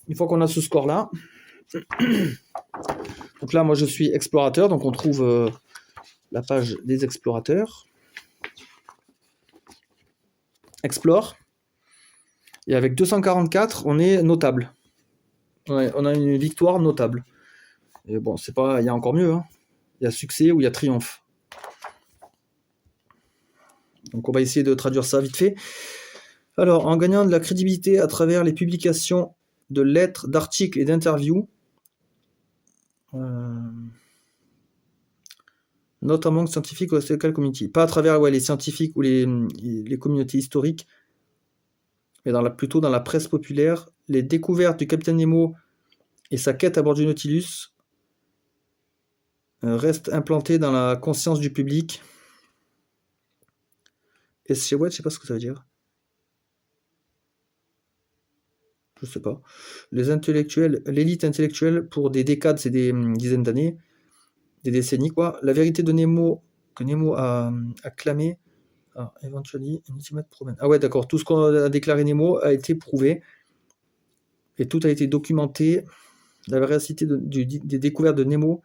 une fois qu'on a ce score-là, donc là, moi, je suis explorateur, donc on trouve la page des explorateurs. Explore. Et avec 244, on est notable. On a une victoire notable. Et bon, c'est pas, il y a encore mieux, hein. Il y a succès ou il y a triomphe. Donc on va essayer de traduire ça vite fait. Alors, en gagnant de la crédibilité à travers les publications de lettres, d'articles et d'interviews, notamment scientifiques ou local community. Pas à travers les scientifiques ou les communautés historiques, mais plutôt dans la presse populaire. Les découvertes du capitaine Nemo et sa quête à bord du Nautilus restent implantées dans la conscience du public. Et chez Watt, je sais pas ce que ça veut dire. Je sais pas. Les intellectuels, l'élite intellectuelle pour des décades, c'est des dizaines d'années, des décennies quoi. La vérité de Nemo, que Nemo a clamé, eventually an ultimate proven. Ah ouais, d'accord. Tout ce qu'on a déclaré Nemo a été prouvé et tout a été documenté. La véracité des découvertes de Nemo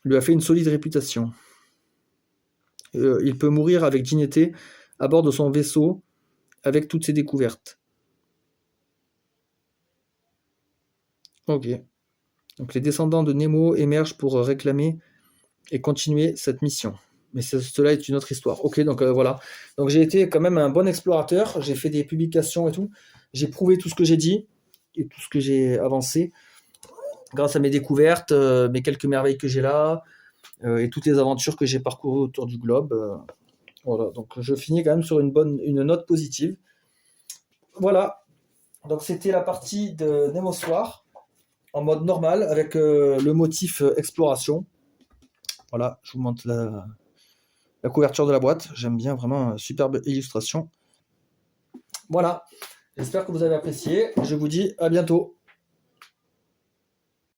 lui a fait une solide réputation. Il peut mourir avec dignité à bord de son vaisseau avec toutes ses découvertes. Ok. Donc les descendants de Nemo émergent pour réclamer et continuer cette mission. Mais cela est une autre histoire. Ok, donc voilà. Donc j'ai été quand même un bon explorateur. J'ai fait des publications et tout. J'ai prouvé tout ce que j'ai dit et tout ce que j'ai avancé grâce à mes découvertes, mes quelques merveilles que j'ai là et toutes les aventures que j'ai parcourues autour du globe. Voilà. Donc je finis quand même sur une note positive. Voilà. Donc c'était la partie de Nemo Soir en mode normal avec le motif exploration. Voilà, je vous montre la couverture de la boîte. J'aime bien, vraiment, superbe illustration. Voilà, j'espère que vous avez apprécié. Je vous dis à bientôt.